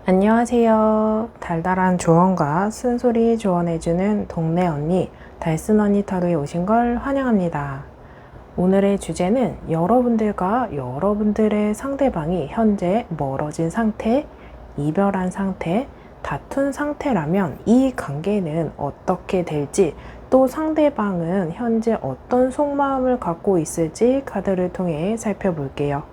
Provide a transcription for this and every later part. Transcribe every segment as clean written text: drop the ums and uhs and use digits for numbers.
안녕하세요. 달달한 조언과 쓴소리 조언해주는 동네 언니, 달순 언니 타로에 오신 걸 환영합니다. 오늘의 주제는 여러분들과 여러분들의 상대방이 현재 멀어진 상태, 이별한 상태, 다툰 상태라면 이 관계는 어떻게 될지, 또 상대방은 현재 어떤 속마음을 갖고 있을지 카드를 통해 살펴볼게요.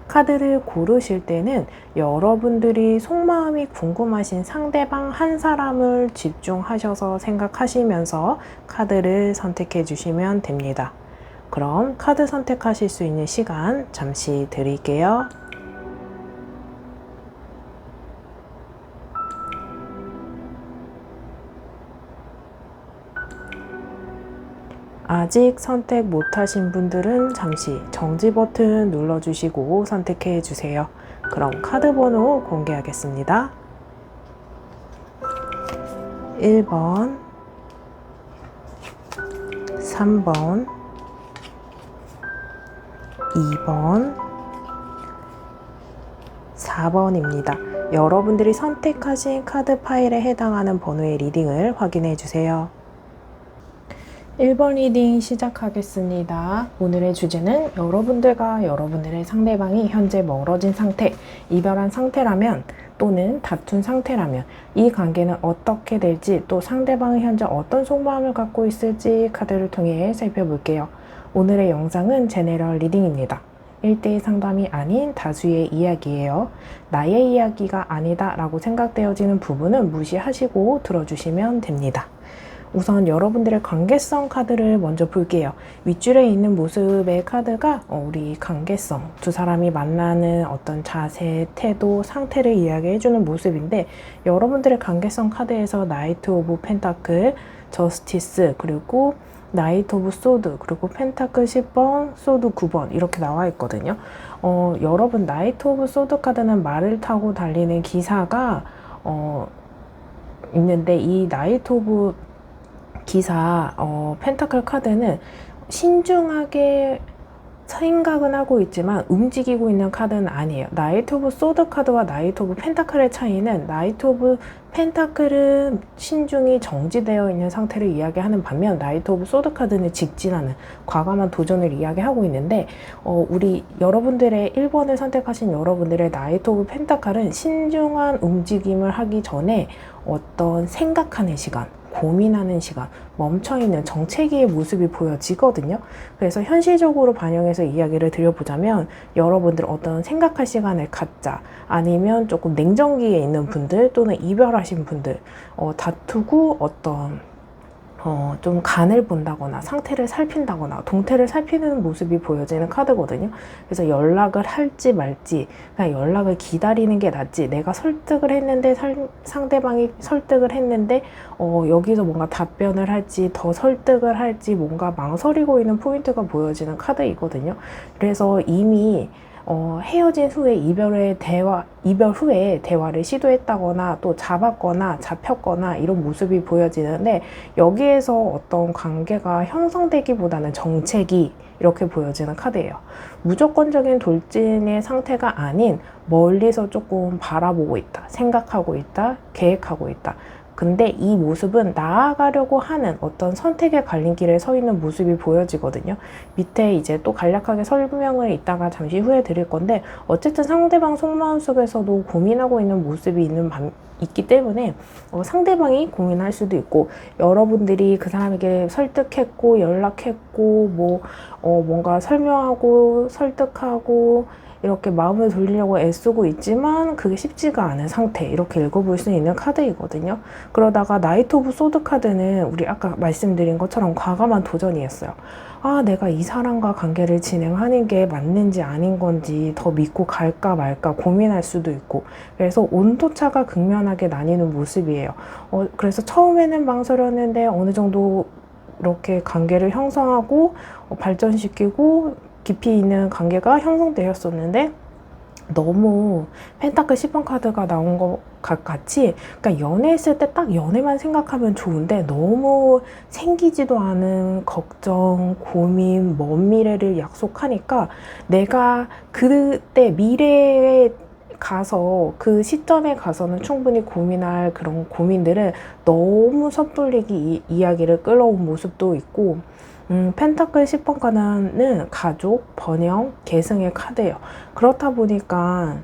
카드를 고르실 때는 여러분들이 속마음이 궁금하신 상대방 한 사람을 집중하셔서 생각하시면서 카드를 선택해 주시면 됩니다. 그럼 카드 선택하실 수 있는 시간 잠시 드릴게요. 아직 선택 못하신 분들은 잠시 정지 버튼 눌러주시고 선택해 주세요. 그럼 카드 번호 공개하겠습니다. 1번, 3번, 2번, 4번입니다. 여러분들이 선택하신 카드 파일에 해당하는 번호의 리딩을 확인해 주세요. 1번 리딩 시작하겠습니다. 오늘의 주제는 여러분들과 여러분들의 상대방이 현재 멀어진 상태, 이별한 상태라면 또는 다툰 상태라면 이 관계는 어떻게 될지, 또 상대방이 현재 어떤 속마음을 갖고 있을지 카드를 통해 살펴볼게요. 오늘의 영상은 제네럴 리딩입니다. 1대1 상담이 아닌 다수의 이야기예요. 나의 이야기가 아니다 라고 생각되어지는 부분은 무시하시고 들어주시면 됩니다. 우선 여러분들의 관계성 카드를 먼저 볼게요. 윗줄에 있는 모습의 카드가 우리 관계성, 두 사람이 만나는 어떤 자세, 태도, 상태를 이야기해주는 모습인데, 여러분들의 관계성 카드에서 나이트 오브 펜타클, 저스티스, 그리고 나이트 오브 소드, 그리고 펜타클 10번, 소드 9번 이렇게 나와 있거든요. 여러분 나이트 오브 소드 카드는 말을 타고 달리는 기사가 있는데, 이 나이트 오브 기사 펜타클 카드는 신중하게 생각은 하고 있지만 움직이고 있는 카드는 아니에요. 나이트 오브 소드 카드와 나이트 오브 펜타클의 차이는, 나이트 오브 펜타클은 신중히 정지되어 있는 상태를 이야기하는 반면 나이트 오브 소드 카드는 직진하는 과감한 도전을 이야기하고 있는데, 우리 여러분들의 1번을 선택하신 여러분들의 나이트 오브 펜타클은 신중한 움직임을 하기 전에 어떤 생각하는 시간, 고민하는 시간, 멈춰있는 정체기의 모습이 보여지거든요. 그래서 현실적으로 반영해서 이야기를 드려보자면, 여러분들 어떤 생각할 시간을 갖자, 아니면 조금 냉정기에 있는 분들, 또는 이별하신 분들, 다투고 어떤 좀 간을 본다거나 상태를 살핀다거나 동태를 살피는 모습이 보여지는 카드거든요. 그래서 연락을 할지 말지, 그냥 연락을 기다리는 게 낫지, 내가 설득을 했는데 상대방이 설득을 했는데 여기서 뭔가 답변을 할지 더 설득을 할지 뭔가 망설이고 있는 포인트가 보여지는 카드이거든요. 그래서 이미 헤어진 후에 이별 후에 대화를 시도했다거나 또 잡았거나 잡혔거나 이런 모습이 보여지는데, 여기에서 어떤 관계가 형성되기보다는 정체기 이렇게 보여지는 카드예요. 무조건적인 돌진의 상태가 아닌 멀리서 조금 바라보고 있다, 생각하고 있다, 계획하고 있다. 근데 이 모습은 나아가려고 하는 어떤 선택의 갈림길에 서 있는 모습이 보여지거든요. 밑에 이제 또 간략하게 설명을 이따가 잠시 후에 드릴 건데, 어쨌든 상대방 속마음 속에서도 고민하고 있는 모습이 있기 때문에 상대방이 고민할 수도 있고, 여러분들이 그 사람에게 설득했고 연락했고 뭔가 설명하고 설득하고 이렇게 마음을 돌리려고 애쓰고 있지만 그게 쉽지가 않은 상태, 이렇게 읽어볼 수 있는 카드이거든요. 그러다가 나이트 오브 소드 카드는 우리 아까 말씀드린 것처럼 과감한 도전이었어요. 내가 이 사람과 관계를 진행하는 게 맞는지 아닌 건지 더 믿고 갈까 말까 고민할 수도 있고, 그래서 온도차가 극명하게 나뉘는 모습이에요. 그래서 처음에는 망설였는데 어느 정도 이렇게 관계를 형성하고 발전시키고 깊이 있는 관계가 형성되었었는데, 너무 펜타클 10번 카드가 나온 것 같이, 그러니까 연애했을 때 딱 연애만 생각하면 좋은데 너무 생기지도 않은 걱정, 고민, 먼 미래를 약속하니까 내가 그때 미래에 가서 그 시점에 가서는 충분히 고민할 그런 고민들을 너무 섣불리게 이야기를 끌어온 모습도 있고, 펜타클 10번 카드는 가족, 번영, 계승의 카드예요. 그렇다 보니까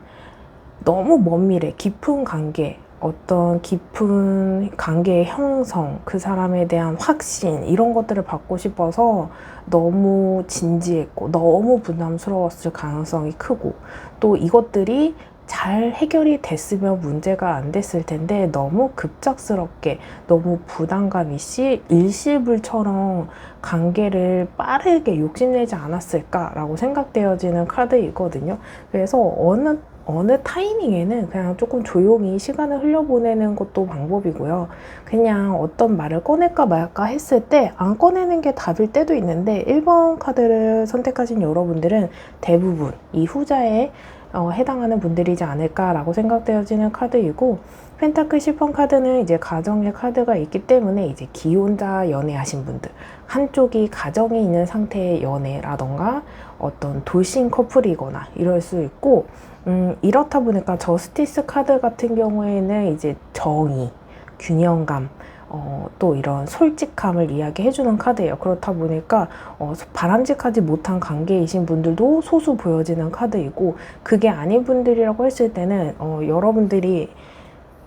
너무 먼 미래, 깊은 관계, 어떤 깊은 관계의 형성, 그 사람에 대한 확신, 이런 것들을 받고 싶어서 너무 진지했고 너무 부담스러웠을 가능성이 크고, 또 이것들이 잘 해결이 됐으면 문제가 안 됐을 텐데 너무 급작스럽게 너무 부담감 있이 일시불처럼 관계를 빠르게 욕심내지 않았을까라고 생각되어지는 카드이거든요. 그래서 어느 타이밍에는 그냥 조금 조용히 시간을 흘려보내는 것도 방법이고요. 그냥 어떤 말을 꺼낼까 말까 했을 때 안 꺼내는 게 답일 때도 있는데, 1번 카드를 선택하신 여러분들은 대부분 이 후자에 해당하는 분들이지 않을까라고 생각되어지는 카드이고, 펜타클 10번 카드는 이제 가정의 카드가 있기 때문에 이제 기혼자 연애하신 분들, 한쪽이 가정이 있는 상태의 연애라던가 어떤 돌싱 커플이거나 이럴 수 있고, 이렇다 보니까 저스티스 카드 같은 경우에는 이제 정의, 균형감, 또 이런 솔직함을 이야기해주는 카드예요. 그렇다 보니까 바람직하지 못한 관계이신 분들도 소수 보여지는 카드이고, 그게 아닌 분들이라고 했을 때는 여러분들이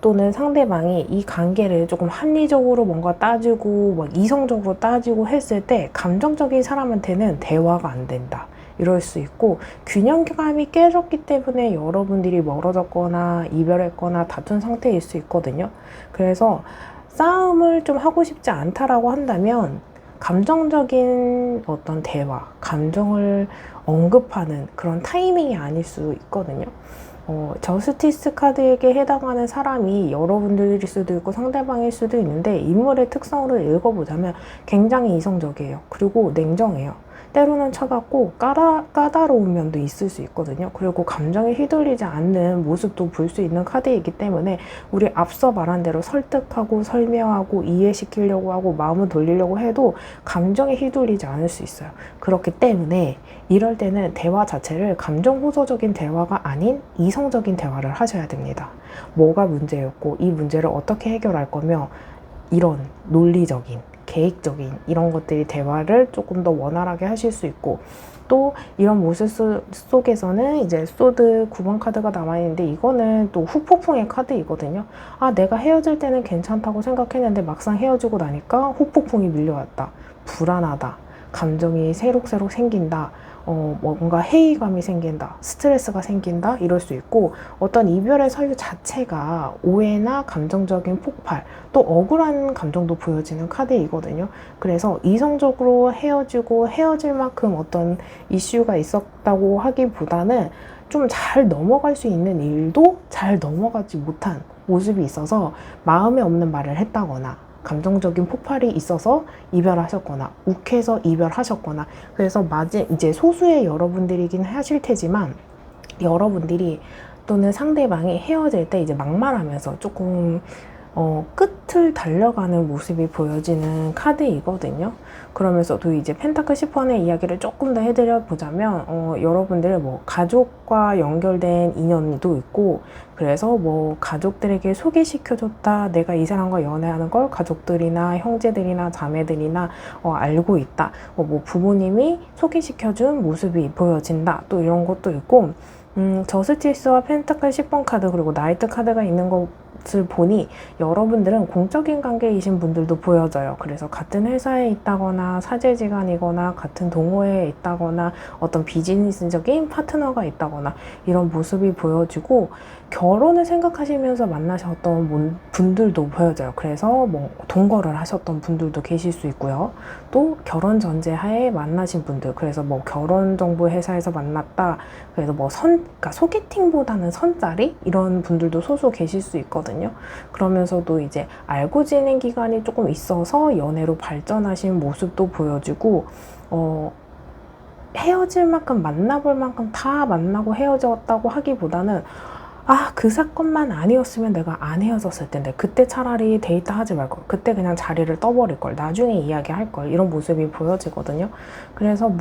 또는 상대방이 이 관계를 조금 합리적으로 뭔가 따지고 막 이성적으로 따지고 했을 때 감정적인 사람한테는 대화가 안 된다, 이럴 수 있고, 균형감이 깨졌기 때문에 여러분들이 멀어졌거나 이별했거나 다툰 상태일 수 있거든요. 그래서 싸움을 좀 하고 싶지 않다라고 한다면 감정적인 어떤 대화, 감정을 언급하는 그런 타이밍이 아닐 수 있거든요. 저스티스 카드에게 해당하는 사람이 여러분들일 수도 있고 상대방일 수도 있는데, 인물의 특성을 읽어보자면 굉장히 이성적이에요. 그리고 냉정해요. 때로는 차갑고 까다로운 면도 있을 수 있거든요. 그리고 감정에 휘둘리지 않는 모습도 볼 수 있는 카드이기 때문에 우리 앞서 말한 대로 설득하고 설명하고 이해시키려고 하고 마음을 돌리려고 해도 감정에 휘둘리지 않을 수 있어요. 그렇기 때문에 이럴 때는 대화 자체를 감정 호소적인 대화가 아닌 이성적인 대화를 하셔야 됩니다. 뭐가 문제였고 이 문제를 어떻게 해결할 거며, 이런 논리적인, 계획적인 이런 것들이 대화를 조금 더 원활하게 하실 수 있고, 또 이런 모습 속에서는 이제 소드 9번 카드가 남아있는데, 이거는 또 후폭풍의 카드이거든요. 아, 내가 헤어질 때는 괜찮다고 생각했는데 막상 헤어지고 나니까 후폭풍이 밀려왔다, 불안하다, 감정이 새록새록 생긴다, 뭔가 회의감이 생긴다, 스트레스가 생긴다, 이럴 수 있고, 어떤 이별의 사유 자체가 오해나 감정적인 폭발, 또 억울한 감정도 보여지는 카드이거든요. 그래서 이성적으로 헤어지고 헤어질 만큼 어떤 이슈가 있었다고 하기보다는 좀 잘 넘어갈 수 있는 일도 잘 넘어가지 못한 모습이 있어서 마음에 없는 말을 했다거나 감정적인 폭발이 있어서 이별하셨거나 욱해서 이별하셨거나, 그래서 이제 소수의 여러분들이긴 하실 테지만, 여러분들이 또는 상대방이 헤어질 때 이제 막말하면서 조금 끝을 달려가는 모습이 보여지는 카드이거든요. 그러면서도 이제 펜타클 10번의 이야기를 조금 더 해드려 보자면, 여러분들 뭐 가족과 연결된 인연도 있고, 그래서 뭐 가족들에게 소개시켜줬다, 내가 이 사람과 연애하는 걸 가족들이나 형제들이나 자매들이나 알고 있다, 뭐 부모님이 소개시켜준 모습이 보여진다, 또 이런 것도 있고, 저스티스와 펜타클 10번 카드 그리고 나이트 카드가 있는 것을 보니 여러분들은 공적인 관계이신 분들도 보여져요. 그래서 같은 회사에 있다거나 사제지간이거나 같은 동호회에 있다거나 어떤 비즈니스적인 파트너가 있다거나 이런 모습이 보여지고, 결혼을 생각하시면서 만나셨던 분들도 보여져요. 그래서 뭐 동거를 하셨던 분들도 계실 수 있고요. 또 결혼 전제하에 만나신 분들, 그래서 뭐 결혼 정보 회사에서 만났다, 그래서 뭐 그러니까 소개팅보다는 선짜리 이런 분들도 소수 계실 수 있거든요. 그러면서도 이제 알고 지낸 기간이 조금 있어서 연애로 발전하신 모습도 보여지고, 헤어질 만큼 만나볼 만큼 다 만나고 헤어졌다고 하기보다는 그 사건만 아니었으면 내가 안 헤어졌을 텐데, 그때 차라리 데이트 하지 말걸, 그때 그냥 자리를 떠버릴걸, 나중에 이야기할걸, 이런 모습이 보여지거든요. 그래서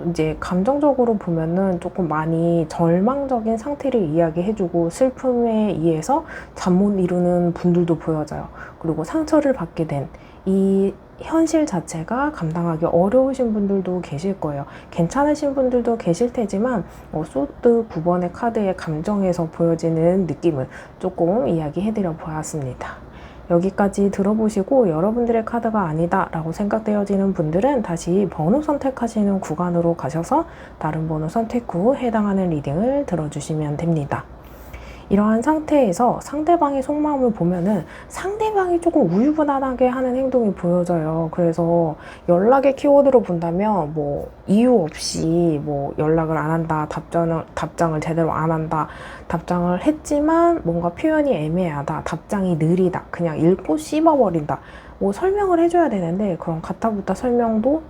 이제 감정적으로 보면은 조금 많이 절망적인 상태를 이야기해주고, 슬픔에 의해서 잠 못 이루는 분들도 보여져요. 그리고 상처를 받게 된 이 현실 자체가 감당하기 어려우신 분들도 계실 거예요. 괜찮으신 분들도 계실 테지만 소드 9번의 카드의 감정에서 보여지는 느낌을 조금 이야기해드려 보았습니다. 여기까지 들어보시고 여러분들의 카드가 아니다 라고 생각되어지는 분들은 다시 번호 선택하시는 구간으로 가셔서 다른 번호 선택 후 해당하는 리딩을 들어주시면 됩니다. 이러한 상태에서 상대방의 속마음을 보면은 상대방이 조금 우유부단하게 하는 행동이 보여져요. 그래서 연락의 키워드로 본다면 뭐 이유 없이 뭐 연락을 안 한다, 답장을 제대로 안 한다, 답장을 했지만 뭔가 표현이 애매하다, 답장이 느리다, 그냥 읽고 씹어버린다, 뭐 설명을 해줘야 되는데 그런 가타부타 설명도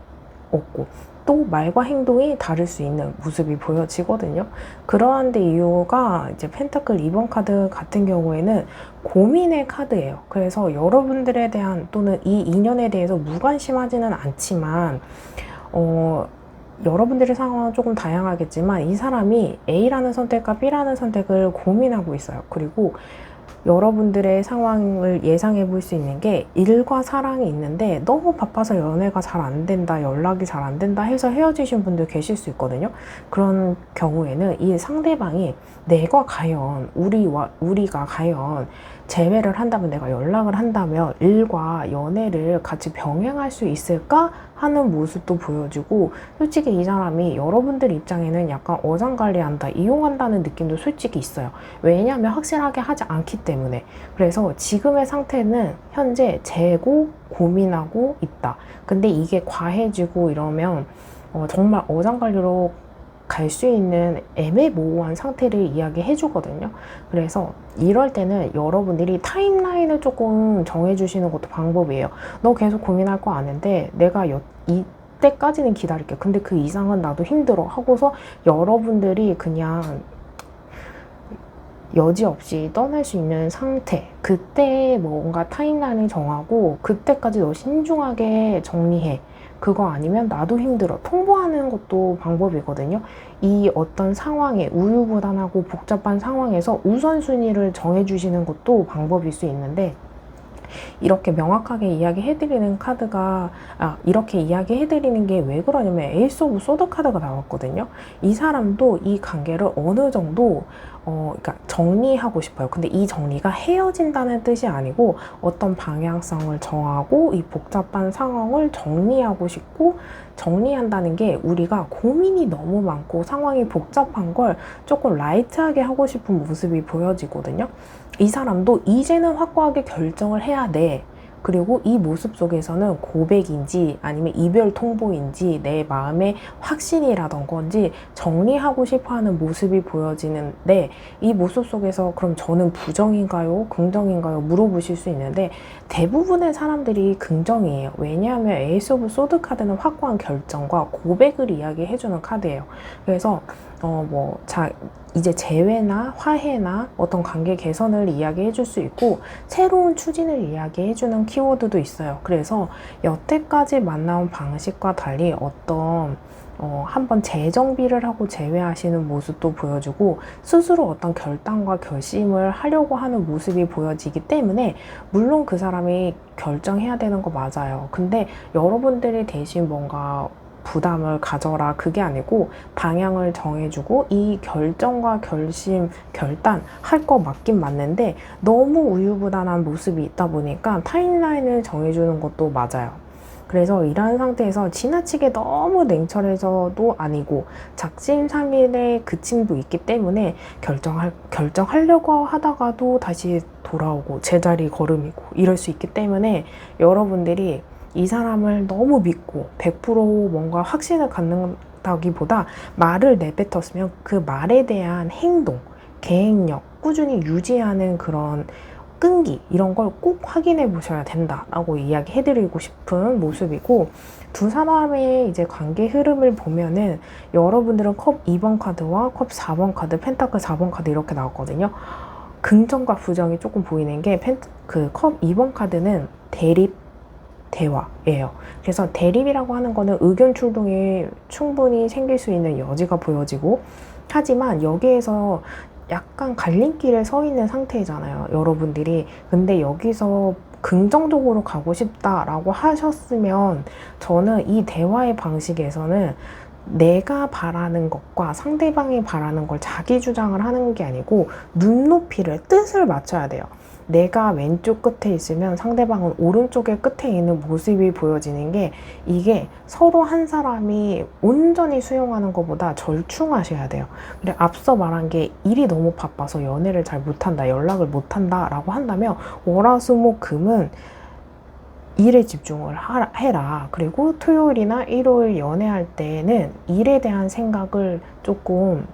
없고, 또 말과 행동이 다를 수 있는 모습이 보여지거든요. 그러한 데 이유가 이제 펜타클 2번 카드 같은 경우에는 고민의 카드예요. 그래서 여러분들에 대한 또는 이 인연에 대해서 무관심하지는 않지만 여러분들의 상황은 조금 다양하겠지만 이 사람이 A라는 선택과 B라는 선택을 고민하고 있어요. 그리고 여러분들의 상황을 예상해 볼 수 있는 게, 일과 사랑이 있는데 너무 바빠서 연애가 잘 안 된다, 연락이 잘 안 된다 해서 헤어지신 분들 계실 수 있거든요. 그런 경우에는 이 상대방이 내가 과연 우리가 과연 재회를 한다면, 내가 연락을 한다면 일과 연애를 같이 병행할 수 있을까 하는 모습도 보여주고, 솔직히 이 사람이 여러분들 입장에는 약간 어장관리한다, 이용한다는 느낌도 솔직히 있어요. 왜냐하면 확실하게 하지 않기 때문에. 그래서 지금의 상태는 현재 재고 고민하고 있다. 근데 이게 과해지고 이러면 정말 어장관리로 갈 수 있는 애매모호한 상태를 이야기해 주거든요. 그래서 이럴 때는 여러분들이 타임라인을 조금 정해주시는 것도 방법이에요. 너 계속 고민할 거 아는데 내가 이때까지는 기다릴게, 근데 그 이상은 나도 힘들어 하고서 여러분들이 그냥 여지없이 떠날 수 있는 상태, 그때 뭔가 타임라인을 정하고 그때까지 너 신중하게 정리해, 그거 아니면 나도 힘들어, 통보하는 것도 방법이거든요. 이 어떤 상황에, 우유부단하고 복잡한 상황에서 우선순위를 정해주시는 것도 방법일 수 있는데, 이렇게 명확하게 이야기해드리는 카드가, 이렇게 이야기해드리는 게 왜 그러냐면 에이스 오브 소드 카드가 나왔거든요. 이 사람도 이 관계를 어느 정도 그러니까 정리하고 싶어요. 근데 이 정리가 헤어진다는 뜻이 아니고 어떤 방향성을 정하고 이 복잡한 상황을 정리하고 싶고, 정리한다는 게 우리가 고민이 너무 많고 상황이 복잡한 걸 조금 라이트하게 하고 싶은 모습이 보여지거든요. 이 사람도 이제는 확고하게 결정을 해야 돼. 그리고 이 모습 속에서는 고백인지 아니면 이별 통보인지 내 마음의 확신이라던 건지 정리하고 싶어하는 모습이 보여지는데, 이 모습 속에서 그럼 저는 부정인가요? 긍정인가요? 물어보실 수 있는데 대부분의 사람들이 긍정이에요. 왜냐하면 에이스 오브 소드 카드는 확고한 결정과 고백을 이야기해주는 카드예요. 그래서 이제 재회나 화해나 어떤 관계 개선을 이야기해 줄 수 있고, 새로운 추진을 이야기해 주는 키워드도 있어요. 그래서 여태까지 만나온 방식과 달리 어떤 한번 재정비를 하고 재회하시는 모습도 보여주고, 스스로 어떤 결단과 결심을 하려고 하는 모습이 보여지기 때문에, 물론 그 사람이 결정해야 되는 거 맞아요. 근데 여러분들이 대신 뭔가 부담을 가져라, 그게 아니고 방향을 정해주고 이 결정과 결심, 결단 할 거 맞긴 맞는데 너무 우유부단한 모습이 있다 보니까 타임라인을 정해주는 것도 맞아요. 그래서 이러한 상태에서 지나치게 너무 냉철해서도 아니고 작심삼일의 그침도 있기 때문에 결정하려고 하다가도 다시 돌아오고 제자리 걸음이고 이럴 수 있기 때문에, 여러분들이 이 사람을 너무 믿고 100% 뭔가 확신을 갖는다기보다 말을 내뱉었으면 그 말에 대한 행동, 계획력, 꾸준히 유지하는 그런 끈기 이런 걸 꼭 확인해 보셔야 된다라고 이야기해 드리고 싶은 모습이고, 두 사람의 이제 관계 흐름을 보면은 여러분들은 컵 2번 카드와 컵 4번 카드, 펜타클 4번 카드 이렇게 나왔거든요. 긍정과 부정이 조금 보이는 게 컵 2번 카드는 대립 대화예요. 그래서 대립이라고 하는 거는 의견 출동이 충분히 생길 수 있는 여지가 보여지고, 하지만 여기에서 약간 갈림길에 서 있는 상태잖아요, 여러분들이. 근데 여기서 긍정적으로 가고 싶다라고 하셨으면, 저는 이 대화의 방식에서는 내가 바라는 것과 상대방이 바라는 걸 자기 주장을 하는 게 아니고 눈높이를, 뜻을 맞춰야 돼요. 내가 왼쪽 끝에 있으면 상대방은 오른쪽의 끝에 있는 모습이 보여지는 게, 이게 서로 한 사람이 온전히 수용하는 것보다 절충하셔야 돼요. 그래, 앞서 말한 게 일이 너무 바빠서 연애를 잘 못한다, 연락을 못한다 라고 한다면 월화수목금은 일에 집중을 해라. 그리고 토요일이나 일요일 연애할 때는 일에 대한 생각을 조금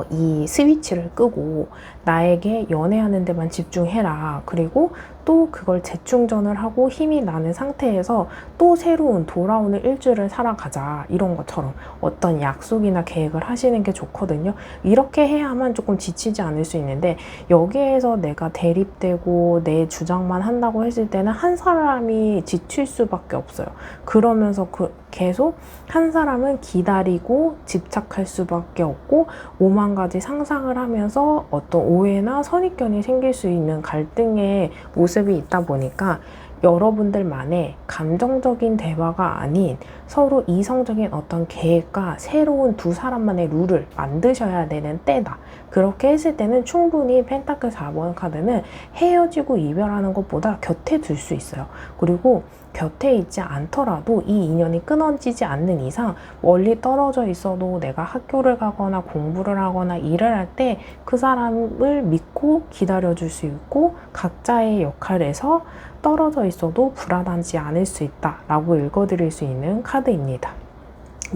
이 스위치를 끄고 나에게 연애하는 데만 집중해라. 그리고 또 그걸 재충전을 하고 힘이 나는 상태에서 또 새로운 돌아오는 일주일을 살아가자, 이런 것처럼 어떤 약속이나 계획을 하시는 게 좋거든요. 이렇게 해야만 조금 지치지 않을 수 있는데, 여기에서 내가 대립되고 내 주장만 한다고 했을 때는 한 사람이 지칠 수밖에 없어요. 그러면서 계속 한 사람은 기다리고 집착할 수밖에 없고, 오만 가지 상상을 하면서 어떤 오해나 선입견이 생길 수 있는 갈등의 모습이 있다 보니까, 여러분들만의 감정적인 대화가 아닌 서로 이성적인 어떤 계획과 새로운 두 사람만의 룰을 만드셔야 되는 때다. 그렇게 했을 때는 충분히 펜타클 4번 카드는 헤어지고 이별하는 것보다 곁에 둘 수 있어요. 그리고 곁에 있지 않더라도 이 인연이 끊어지지 않는 이상 멀리 떨어져 있어도 내가 학교를 가거나 공부를 하거나 일을 할 때 그 사람을 믿고 기다려줄 수 있고, 각자의 역할에서 떨어져 있어도 불안하지 않을 수 있다라고 읽어드릴 수 있는 카드입니다.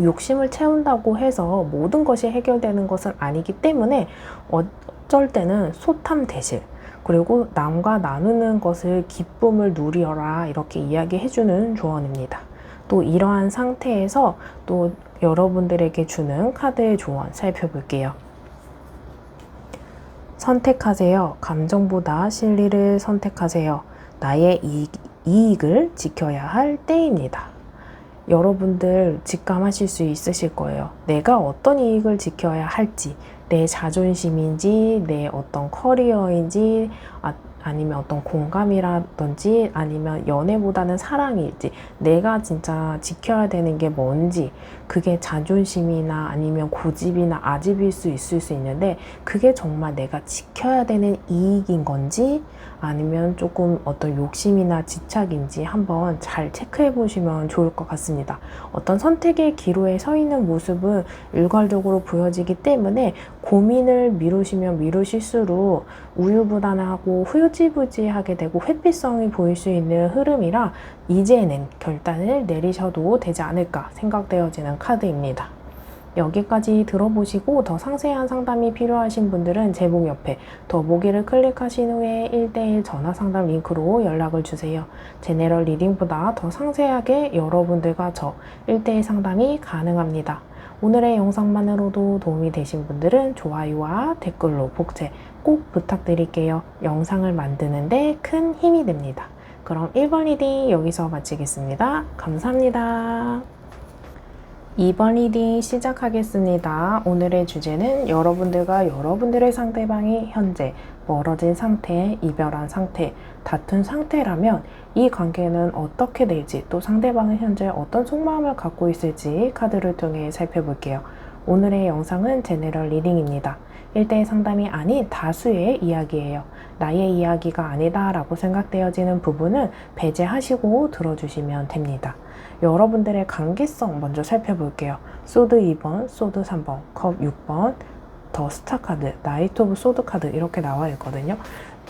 욕심을 채운다고 해서 모든 것이 해결되는 것은 아니기 때문에 어쩔 때는 소탐대실, 그리고 남과 나누는 것을 기쁨을 누리어라, 이렇게 이야기해주는 조언입니다. 또 이러한 상태에서 또 여러분들에게 주는 카드의 조언 살펴볼게요. 선택하세요. 감정보다 진리를 선택하세요. 나의 이익을 지켜야 할 때입니다. 여러분들 직감하실 수 있으실 거예요. 내가 어떤 이익을 지켜야 할지, 내 자존심인지, 내 어떤 커리어인지, 아니면 어떤 공감이라든지, 아니면 연애보다는 사랑일지, 내가 진짜 지켜야 되는 게 뭔지, 그게 자존심이나 아니면 고집이나 아집일 수 있을 수 있는데, 그게 정말 내가 지켜야 되는 이익인 건지, 아니면 조금 어떤 욕심이나 집착인지 한번 잘 체크해 보시면 좋을 것 같습니다. 어떤 선택의 기로에 서 있는 모습은 일괄적으로 보여지기 때문에 고민을 미루시면 미루실수록 우유부단하고 흐지부지하게 되고 회피성이 보일 수 있는 흐름이라, 이제는 결단을 내리셔도 되지 않을까 생각되어지는 카드입니다. 여기까지 들어보시고 더 상세한 상담이 필요하신 분들은 제목 옆에 더보기를 클릭하신 후에 1대1 전화 상담 링크로 연락을 주세요. 제네럴 리딩보다 더 상세하게 여러분들과 저 1대1 상담이 가능합니다. 오늘의 영상만으로도 도움이 되신 분들은 좋아요와 댓글로 복제 꼭 부탁드릴게요. 영상을 만드는데 큰 힘이 됩니다. 그럼 1번 리딩 여기서 마치겠습니다. 감사합니다. 2번 리딩 시작하겠습니다. 오늘의 주제는 여러분들과 여러분들의 상대방이 현재 멀어진 상태, 이별한 상태, 다툰 상태라면 이 관계는 어떻게 될지, 또 상대방은 현재 어떤 속마음을 갖고 있을지 카드를 통해 살펴볼게요. 오늘의 영상은 제네럴 리딩입니다. 1대1 상담이 아닌 다수의 이야기예요. 나의 이야기가 아니다 라고 생각되어지는 부분은 배제하시고 들어주시면 됩니다. 여러분들의 관계성 먼저 살펴볼게요. 소드 2번, 소드 3번, 컵 6번, 더 스타 카드, 나이트 오브 소드 카드 이렇게 나와 있거든요.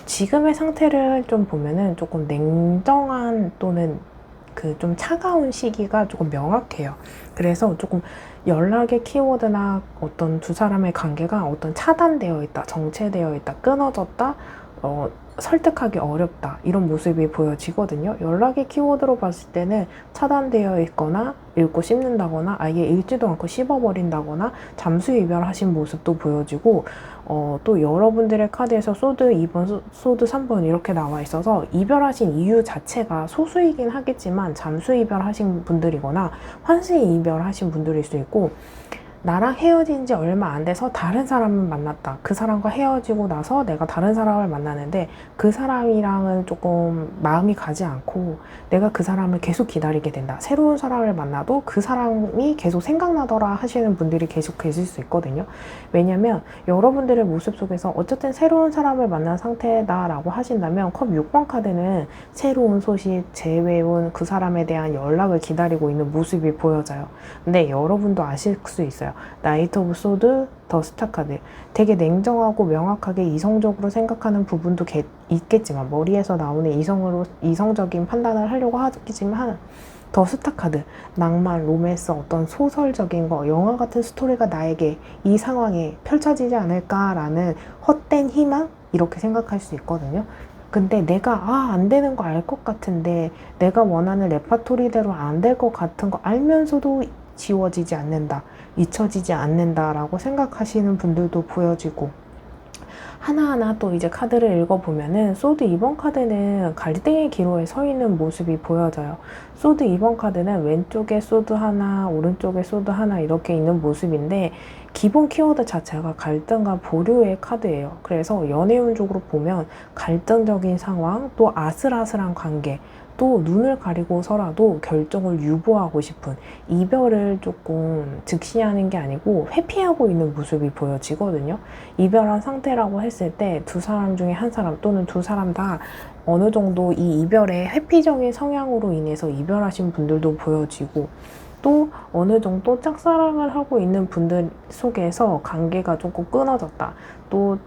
지금의 상태를 좀 보면은 조금 냉정한 또는 그 좀 차가운 시기가 조금 명확해요. 그래서 조금 연락의 키워드나 어떤 두 사람의 관계가 어떤 차단되어 있다, 정체되어 있다, 끊어졌다, 설득하기 어렵다 이런 모습이 보여지거든요. 연락의 키워드로 봤을 때는 차단되어 있거나 읽고 씹는다거나 아예 읽지도 않고 씹어버린다거나 잠수 이별하신 모습도 보여지고 또 여러분들의 카드에서 소드 2번, 소드 3번 이렇게 나와 있어서 이별하신 이유 자체가 소수이긴 하겠지만 잠수 이별하신 분들이거나 환승 이별하신 분들일 수 있고 나랑 헤어진 지 얼마 안 돼서 다른 사람을 만났다. 그 사람과 헤어지고 나서 내가 다른 사람을 만나는데 그 사람이랑은 조금 마음이 가지 않고 내가 그 사람을 계속 기다리게 된다. 새로운 사람을 만나도 그 사람이 계속 생각나더라 하시는 분들이 계속 계실 수 있거든요. 왜냐면 여러분들의 모습 속에서 어쨌든 새로운 사람을 만난 상태다라고 하신다면 컵 6번 카드는 새로운 소식, 재회운 그 사람에 대한 연락을 기다리고 있는 모습이 보여져요. 근데 여러분도 아실 수 있어요. 나이트 오브 소드, 더 스타 카드. 되게 냉정하고 명확하게 이성적으로 생각하는 부분도 있겠지만 머리에서 나오는 이성적인 판단을 하려고 하겠지만 더 스타 카드, 낭만, 로맨스, 어떤 소설적인 거, 영화 같은 스토리가 나에게 이 상황에 펼쳐지지 않을까라는 헛된 희망? 이렇게 생각할 수 있거든요. 근데 내가 안 되는 거 알 것 같은데 내가 원하는 레파토리대로 안 될 것 같은 거 알면서도 지워지지 않는다, 잊혀지지 않는다라고 생각하시는 분들도 보여지고 하나하나 또 이제 카드를 읽어보면은 소드 2번 카드는 갈등의 기로에 서 있는 모습이 보여져요. 소드 2번 카드는 왼쪽에 소드 하나, 오른쪽에 소드 하나 이렇게 있는 모습인데 기본 키워드 자체가 갈등과 보류의 카드예요. 그래서 연애운 쪽으로 보면 갈등적인 상황, 또 아슬아슬한 관계, 또 눈을 가리고서라도 결정을 유보하고 싶은 이별을 조금 즉시하는 게 아니고 회피하고 있는 모습이 보여지거든요. 이별한 상태라고 했을 때 두 사람 중에 한 사람 또는 두 사람 다 어느 정도 이 이별의 회피적인 성향으로 인해서 이별하신 분들도 보여지고 또 어느 정도 짝사랑을 하고 있는 분들 속에서 관계가 조금 끊어졌다. 또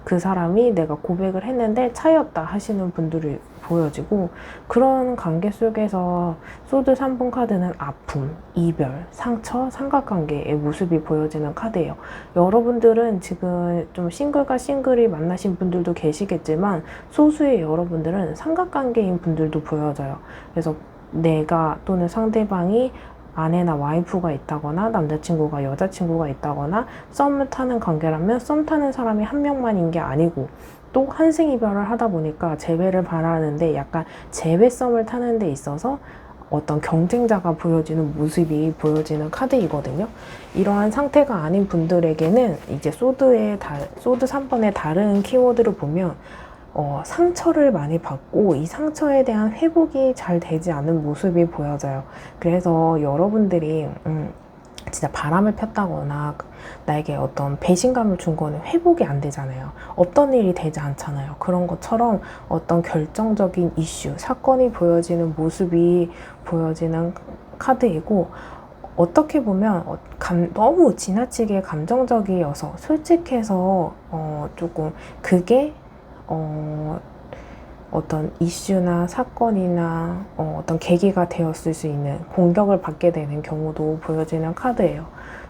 그 사람이 내가 고백을 했는데 차였다 하시는 분들이 보여지고 그런 관계 속에서 소드 3번 카드는 아픔, 이별, 상처, 삼각관계의 모습이 보여지는 카드예요. 여러분들은 지금 좀 싱글과 싱글이 만나신 분들도 계시겠지만 소수의 여러분들은 삼각관계인 분들도 보여져요. 그래서 내가 또는 상대방이 아내나 와이프가 있다거나 남자친구가 여자친구가 있다거나 썸을 타는 관계라면 썸 타는 사람이 한 명만인 게 아니고 또 환승 이별을 하다 보니까 재회를 바라는데 약간 재회성을 타는 데 있어서 어떤 경쟁자가 보여지는 모습이 보여지는 카드이거든요. 이러한 상태가 아닌 분들에게는 이제 소드 3번의 다른 키워드를 보면 상처를 많이 받고 이 상처에 대한 회복이 잘 되지 않은 모습이 보여져요. 그래서 여러분들이 진짜 바람을 폈다거나 나에게 어떤 배신감을 준 거는 회복이 안 되잖아요. 없던 일이 되지 않잖아요. 그런 것처럼 어떤 결정적인 이슈, 사건이 보여지는 모습이 보여지는 카드이고 어떻게 보면 너무 지나치게 감정적이어서 솔직해서 조금 그게 어떤 이슈나 사건이나 어떤 계기가 되었을 수 있는 공격을 받게 되는 경우도 보여지는 카드예요.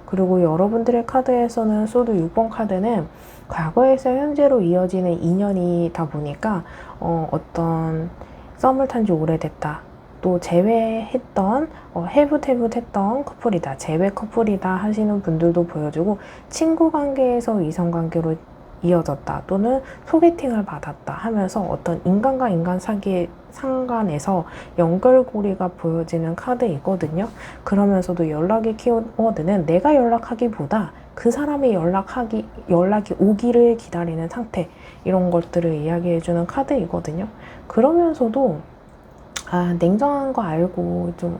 그리고 여러분들의 카드에서는 소드 6번 카드는 과거에서 현재로 이어지는 인연이다 보니까 어떤 썸을 탄 지 오래됐다. 또 재회했던 해붓해붓했던 커플이다. 재회 커플이다 하시는 분들도 보여주고 친구 관계에서 이성 관계로 이어졌다 또는 소개팅을 받았다 하면서 어떤 인간과 인간 사이의 상관에서 연결고리가 보여지는 카드이거든요. 그러면서도 연락의 키워드는 내가 연락하기보다 그 사람이 연락이 오기를 기다리는 상태 이런 것들을 이야기해주는 카드이거든요. 그러면서도 냉정한 거 알고 좀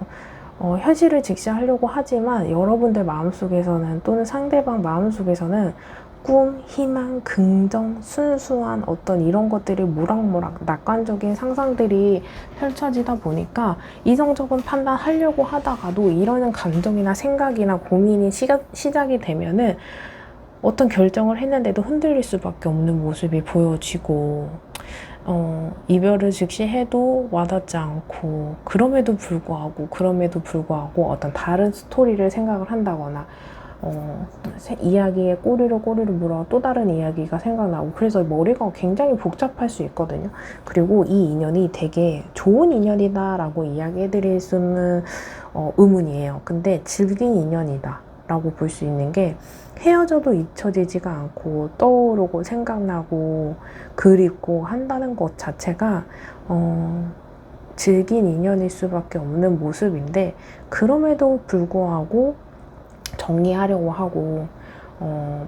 현실을 직시하려고 하지만 여러분들 마음속에서는 또는 상대방 마음속에서는 꿈, 희망, 긍정, 순수한 어떤 이런 것들이 모락모락 낙관적인 상상들이 펼쳐지다 보니까 이성적인 판단하려고 하다가도 이러는 감정이나 생각이나 고민이 시작이 되면은 어떤 결정을 했는데도 흔들릴 수밖에 없는 모습이 보여지고 이별을 즉시해도 와닿지 않고 그럼에도 불구하고 어떤 다른 스토리를 생각을 한다거나 이야기에 꼬리를 물어 또 다른 이야기가 생각나고, 그래서 머리가 굉장히 복잡할 수 있거든요. 그리고 이 인연이 되게 좋은 인연이다 라고 이야기해 드릴 수는 의문이에요. 근데 질긴 인연이다 라고 볼 수 있는 게, 헤어져도 잊혀지지가 않고 떠오르고 생각나고 그립고 한다는 것 자체가 질긴 인연일 수밖에 없는 모습인데, 그럼에도 불구하고 정리하려고 하고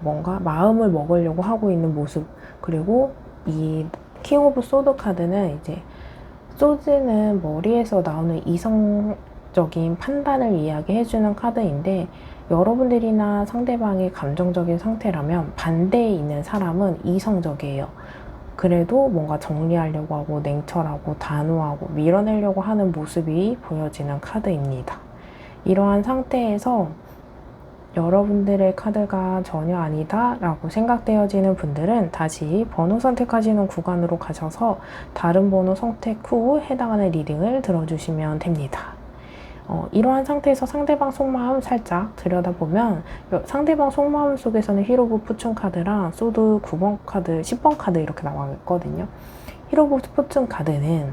뭔가 마음을 먹으려고 하고 있는 모습. 그리고 이 킹 오브 소드 카드는 이제, 소드는 머리에서 나오는 이성적인 판단을 이야기해주는 카드인데, 여러분들이나 상대방이 감정적인 상태라면 반대에 있는 사람은 이성적이에요. 그래도 뭔가 정리하려고 하고 냉철하고 단호하고 밀어내려고 하는 모습이 보여지는 카드입니다. 이러한 상태에서 여러분들의 카드가 전혀 아니다 라고 생각되어지는 분들은 다시 번호 선택하시는 구간으로 가셔서 다른 번호 선택 후 해당하는 리딩을 들어주시면 됩니다. 이러한 상태에서 상대방 속마음 살짝 들여다보면, 상대방 속마음 속에서는 힐 오브 포춘 카드랑 소드 9번 카드, 10번 카드 이렇게 나와 있거든요. 힐 오브 포춘 카드는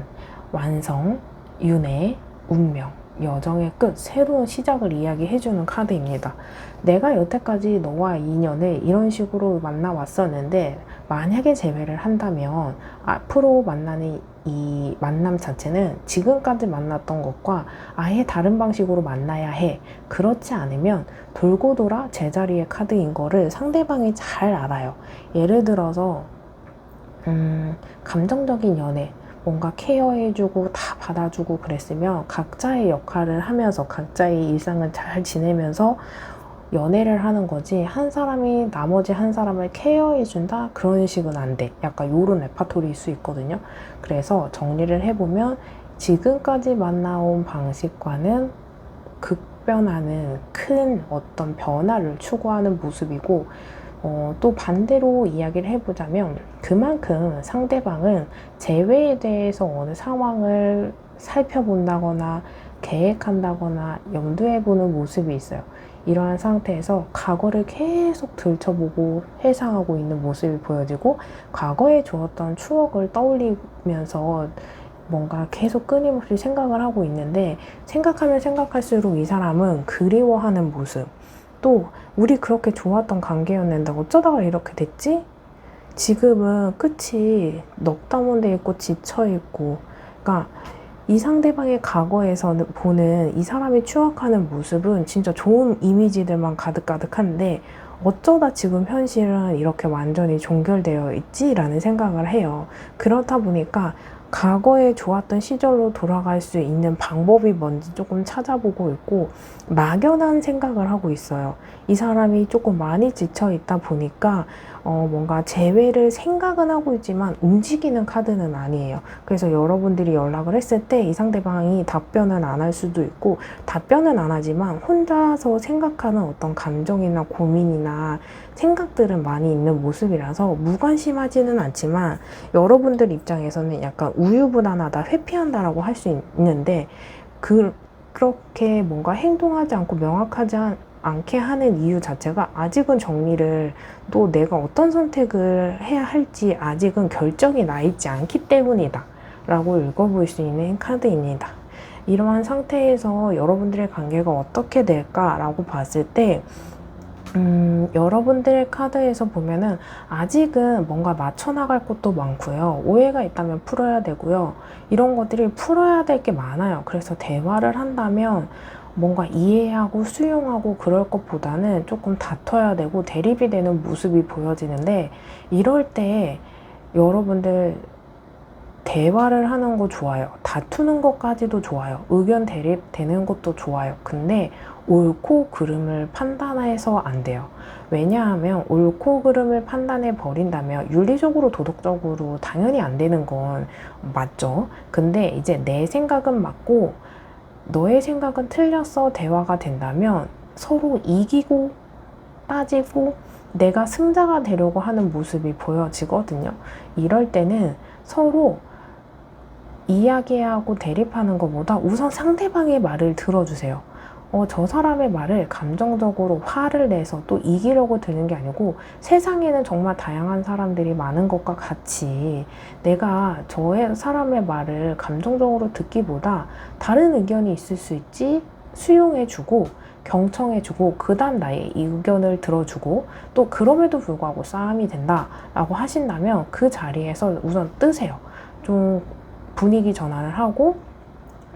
완성, 윤회, 운명, 여정의 끝, 새로운 시작을 이야기해주는 카드입니다. 내가 여태까지 너와 인연을 이런 식으로 만나왔었는데, 만약에 재회를 한다면 앞으로 만나는 이 만남 자체는 지금까지 만났던 것과 아예 다른 방식으로 만나야 해. 그렇지 않으면 돌고 돌아 제자리의 카드인 거를 상대방이 잘 알아요. 예를 들어서 감정적인 연애, 뭔가 케어해주고 다 받아주고 그랬으면 각자의 역할을 하면서 각자의 일상을 잘 지내면서 연애를 하는 거지, 한 사람이 나머지 한 사람을 케어해준다? 그런 식은 안 돼. 약간 요런 레파토리일 수 있거든요. 그래서 정리를 해보면, 지금까지 만나온 방식과는 극변하는 큰 어떤 변화를 추구하는 모습이고, 또 반대로 이야기를 해보자면, 그만큼 상대방은 재회에 대해서 어느 상황을 살펴본다거나 계획한다거나 염두해보는 모습이 있어요. 이러한 상태에서 과거를 계속 들춰보고 회상하고 있는 모습이 보여지고, 과거에 좋았던 추억을 떠올리면서 뭔가 계속 끊임없이 생각을 하고 있는데, 생각하면 생각할수록 이 사람은 그리워하는 모습, 또 우리 그렇게 좋았던 관계였는데 어쩌다가 이렇게 됐지? 지금은 끝이 넉다운돼 있고 지쳐있고, 그러니까 이 상대방의 과거에서 보는 이 사람이 추억하는 모습은 진짜 좋은 이미지들만 가득가득한데, 어쩌다 지금 현실은 이렇게 완전히 종결되어 있지라는 생각을 해요. 그렇다 보니까 과거에 좋았던 시절로 돌아갈 수 있는 방법이 뭔지 조금 찾아보고 있고, 막연한 생각을 하고 있어요. 이 사람이 조금 많이 지쳐 있다 보니까 뭔가 재회를 생각은 하고 있지만 움직이는 카드는 아니에요. 그래서 여러분들이 연락을 했을 때 이 상대방이 답변은 안 할 수도 있고, 답변은 안 하지만 혼자서 생각하는 어떤 감정이나 고민이나 생각들은 많이 있는 모습이라서 무관심하지는 않지만, 여러분들 입장에서는 약간 우유부단하다, 회피한다라고 할 수 있는데, 그렇게 뭔가 행동하지 않고 명확하지 않게 하는 이유 자체가, 아직은 정리를, 또 내가 어떤 선택을 해야 할지 아직은 결정이 나 있지 않기 때문이다 라고 읽어볼 수 있는 카드입니다. 이러한 상태에서 여러분들의 관계가 어떻게 될까라고 봤을 때, 여러분들의 카드에서 보면은 아직은 뭔가 맞춰나갈 것도 많고요. 오해가 있다면 풀어야 되고요. 이런 것들이 풀어야 될 게 많아요. 그래서 대화를 한다면 뭔가 이해하고 수용하고 그럴 것보다는 조금 다퉈야 되고 대립이 되는 모습이 보여지는데, 이럴 때 여러분들 대화를 하는 거 좋아요. 다투는 것까지도 좋아요. 의견 대립되는 것도 좋아요. 근데 옳고 그름을 판단해서 안 돼요. 왜냐하면 옳고 그름을 판단해 버린다면 윤리적으로 도덕적으로 당연히 안 되는 건 맞죠. 근데 이제 내 생각은 맞고 너의 생각은 틀렸어 대화가 된다면 서로 이기고 따지고 내가 승자가 되려고 하는 모습이 보여지거든요. 이럴 때는 서로 이야기하고 대립하는 것보다 우선 상대방의 말을 들어주세요. 저 사람의 말을 감정적으로 화를 내서 또 이기려고 드는 게 아니고 세상에는 정말 다양한 사람들이 많은 것과 같이 내가 사람의 말을 감정적으로 듣기보다 다른 의견이 있을 수 있지 수용해주고 경청해주고 그 다음 나의 의견을 들어주고 또 그럼에도 불구하고 싸움이 된다라고 하신다면 그 자리에서 우선 뜨세요. 좀 분위기 전환을 하고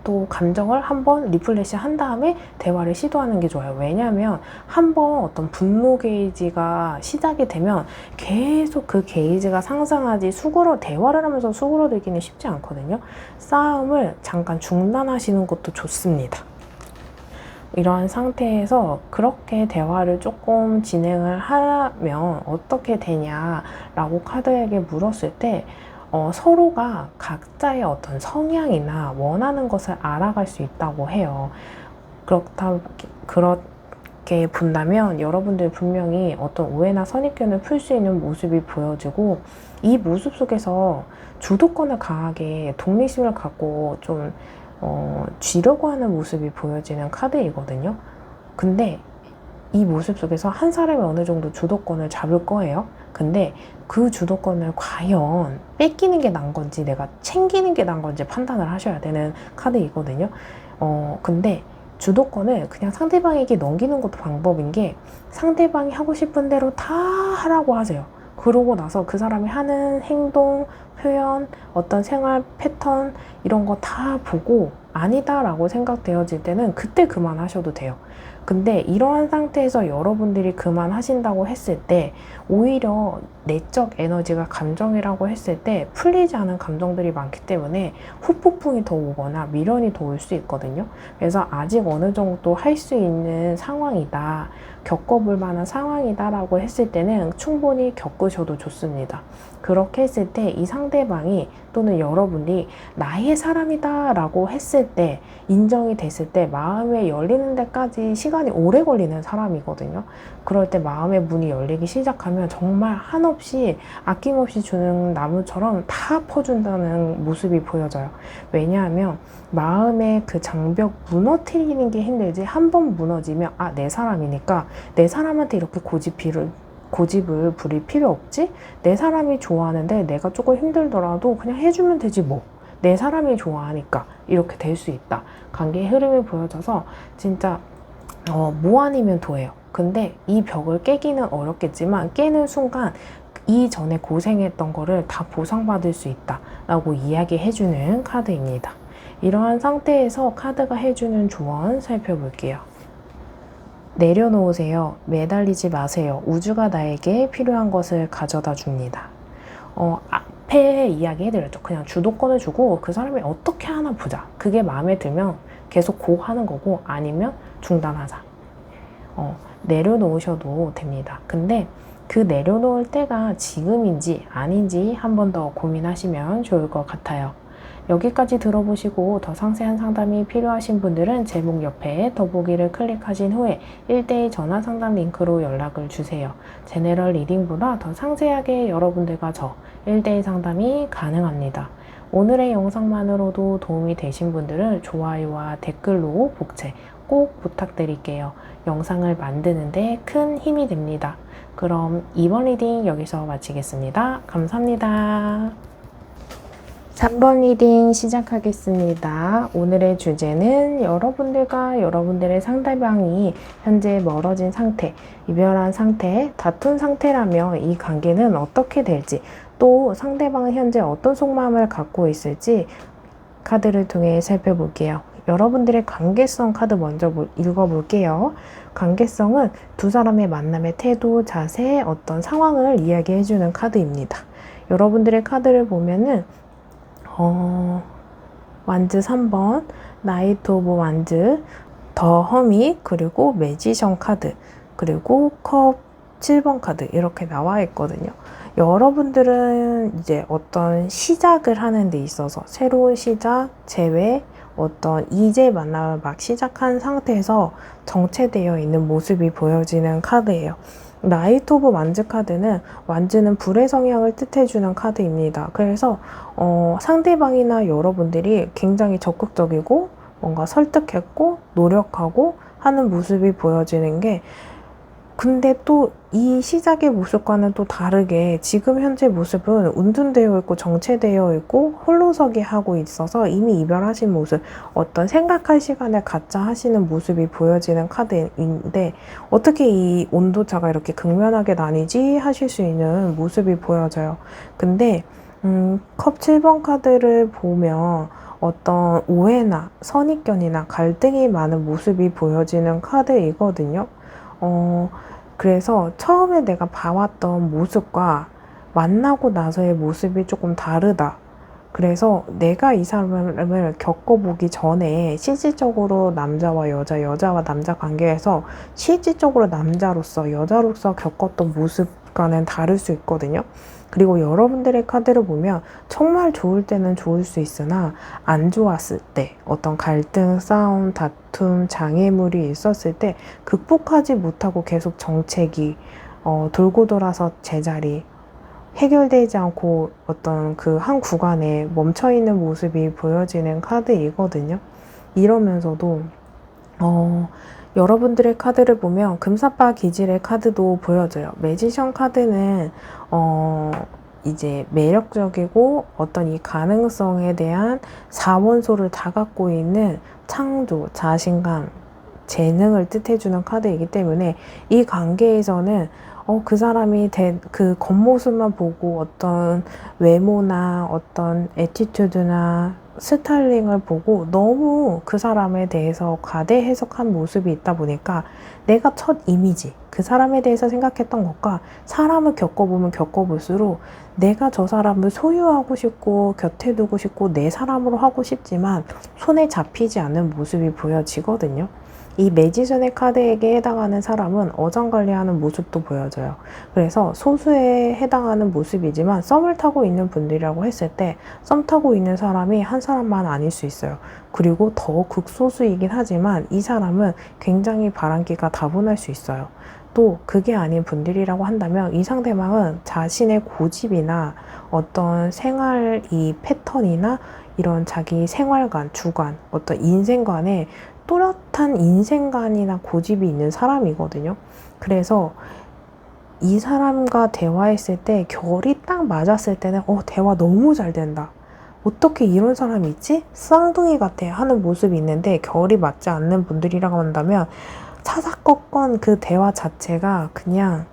또 감정을 한번 리플레시 한 다음에 대화를 시도하는 게 좋아요. 왜냐하면 한번 어떤 분노 게이지가 시작이 되면 계속 그 게이지가 상승하지 대화를 하면서 수그러들기는 쉽지 않거든요. 싸움을 잠깐 중단하시는 것도 좋습니다. 이러한 상태에서 그렇게 대화를 조금 진행을 하면 어떻게 되냐라고 카드에게 물었을 때 서로가 각자의 어떤 성향이나 원하는 것을 알아갈 수 있다고 해요. 그렇게 본다면 여러분들 분명히 어떤 오해나 선입견을 풀 수 있는 모습이 보여지고 이 모습 속에서 주도권을 강하게 독립심을 갖고 좀 쥐려고 하는 모습이 보여지는 카드이거든요. 근데 이 모습 속에서 한 사람이 어느 정도 주도권을 잡을 거예요. 근데 그 주도권을 과연 뺏기는 게 난 건지 내가 챙기는 게 난 건지 판단을 하셔야 되는 카드이거든요. 근데 주도권을 그냥 상대방에게 넘기는 것도 방법인 게 상대방이 하고 싶은 대로 다 하라고 하세요. 그러고 나서 그 사람이 하는 행동, 표현, 어떤 생활 패턴 이런 거 다 보고 아니다라고 생각되어질 때는 그때 그만하셔도 돼요. 근데 이러한 상태에서 여러분들이 그만하신다고 했을 때 오히려 내적 에너지가 감정이라고 했을 때 풀리지 않은 감정들이 많기 때문에 후폭풍이 더 오거나 미련이 더 올 수 있거든요. 그래서 아직 어느 정도 할 수 있는 상황이다, 겪어볼 만한 상황이다 라고 했을 때는 충분히 겪으셔도 좋습니다. 그렇게 했을 때 이 상대방이 또는 여러분이 나의 사람이다 라고 했을 때 인정이 됐을 때 마음에 열리는 데까지 시간이 오래 걸리는 사람이거든요. 그럴 때 마음의 문이 열리기 시작하면 정말 한없이 아낌없이 주는 나무처럼 다 퍼준다는 모습이 보여져요. 왜냐하면 마음의 그 장벽 무너뜨리는 게 힘들지 한 번 무너지면 내 사람이니까 내 사람한테 이렇게 고집을 부릴 필요 없지? 내 사람이 좋아하는데 내가 조금 힘들더라도 그냥 해주면 되지 뭐. 내 사람이 좋아하니까 이렇게 될 수 있다. 관계의 흐름이 보여져서 진짜 뭐 아니면 도예요. 근데 이 벽을 깨기는 어렵겠지만 깨는 순간 이전에 고생했던 거를 다 보상받을 수 있다 라고 이야기해주는 카드입니다. 이러한 상태에서 카드가 해주는 조언 살펴볼게요. 내려놓으세요. 매달리지 마세요. 우주가 나에게 필요한 것을 가져다 줍니다. 앞에 이야기해드렸죠. 그냥 주도권을 주고 그 사람이 어떻게 하나 보자. 그게 마음에 들면 계속 고 하는 거고 아니면 중단하자. 내려놓으셔도 됩니다. 근데 그 내려놓을 때가 지금인지 아닌지 한 번 더 고민하시면 좋을 것 같아요. 여기까지 들어보시고 더 상세한 상담이 필요하신 분들은 제목 옆에 더보기를 클릭하신 후에 1대1 전화 상담 링크로 연락을 주세요. 제너럴 리딩보다 더 상세하게 여러분들과 1대1 상담이 가능합니다. 오늘의 영상만으로도 도움이 되신 분들은 좋아요와 댓글로 복제 꼭 부탁드릴게요. 영상을 만드는데 큰 힘이 됩니다. 그럼 이번 리딩 여기서 마치겠습니다. 감사합니다. 3번 리딩 시작하겠습니다. 오늘의 주제는 여러분들과 여러분들의 상대방이 현재 멀어진 상태, 이별한 상태, 다툰 상태라면 이 관계는 어떻게 될지, 또 상대방은 현재 어떤 속마음을 갖고 있을지 카드를 통해 살펴볼게요. 여러분들의 관계성 카드 먼저 읽어볼게요. 관계성은 두 사람의 만남의 태도, 자세, 어떤 상황을 이야기해주는 카드입니다. 여러분들의 카드를 보면은 완즈 3번, 나이트 오브 완즈, 더 허밋, 그리고 매지션 카드, 그리고 컵 7번 카드 이렇게 나와 있거든요. 여러분들은 이제 어떤 시작을 하는 데 있어서 새로운 시작, 재회, 어떤 이제 만남을 막 시작한 상태에서 정체되어 있는 모습이 보여지는 카드예요. 나이트 오브 완즈 카드는 완즈는 불의 성향을 뜻해주는 카드입니다. 그래서 상대방이나 여러분들이 굉장히 적극적이고 뭔가 설득했고 노력하고 하는 모습이 보여지는 게, 근데 또 이 시작의 모습과는 또 다르게 지금 현재 모습은 운둔되어 있고 정체되어 있고 홀로서기 하고 있어서 이미 이별하신 모습, 어떤 생각할 시간을 갖자 하시는 모습이 보여지는 카드인데, 어떻게 이 온도차가 이렇게 극명하게 나뉘지 하실 수 있는 모습이 보여져요. 근데 컵 7번 카드를 보면 어떤 오해나 선입견이나 갈등이 많은 모습이 보여지는 카드이거든요. 그래서 처음에 내가 봐왔던 모습과 만나고 나서의 모습이 조금 다르다. 그래서 내가 이 사람을 겪어보기 전에 실질적으로 남자와 여자, 여자와 남자 관계에서 실질적으로 남자로서, 여자로서 겪었던 모습과는 다를 수 있거든요. 그리고 여러분들의 카드를 보면 정말 좋을 때는 좋을 수 있으나 안 좋았을 때, 어떤 갈등, 싸움, 다툼, 장애물이 있었을 때 극복하지 못하고 계속 정체기, 돌고 돌아서 제자리, 해결되지 않고 어떤 그 한 구간에 멈춰있는 모습이 보여지는 카드이거든요. 이러면서도 여러분들의 카드를 보면 금사빠 기질의 카드도 보여져요. 매지션 카드는 이제 매력적이고 어떤 이 가능성에 대한 4원소를 다 갖고 있는 창조, 자신감, 재능을 뜻해주는 카드이기 때문에 이 관계에서는 그 사람이 그 겉모습만 보고 어떤 외모나 어떤 애티튜드나 스타일링을 보고 너무 그 사람에 대해서 과대 해석한 모습이 있다 보니까 내가 첫 이미지, 그 사람에 대해서 생각했던 것과 사람을 겪어보면 겪어볼수록 내가 저 사람을 소유하고 싶고 곁에 두고 싶고 내 사람으로 하고 싶지만 손에 잡히지 않는 모습이 보여지거든요. 이 매지션의 카드에게 해당하는 사람은 어장관리하는 모습도 보여져요. 그래서 소수에 해당하는 모습이지만 썸을 타고 있는 분들이라고 했을 때 썸 타고 있는 사람이 한 사람만 아닐 수 있어요. 그리고 더 극소수이긴 하지만 이 사람은 굉장히 바람기가 다분할 수 있어요. 또 그게 아닌 분들이라고 한다면 이 상대방은 자신의 고집이나 어떤 생활 이 패턴이나 이런 자기 생활관, 주관, 어떤 인생관에 또렷한 인생관이나 고집이 있는 사람이거든요. 그래서 이 사람과 대화했을 때 결이 딱 맞았을 때는 대화 너무 잘 된다. 어떻게 이런 사람이 있지? 쌍둥이 같아 하는 모습이 있는데 결이 맞지 않는 분들이라고 한다면 사사건건 그 대화 자체가 그냥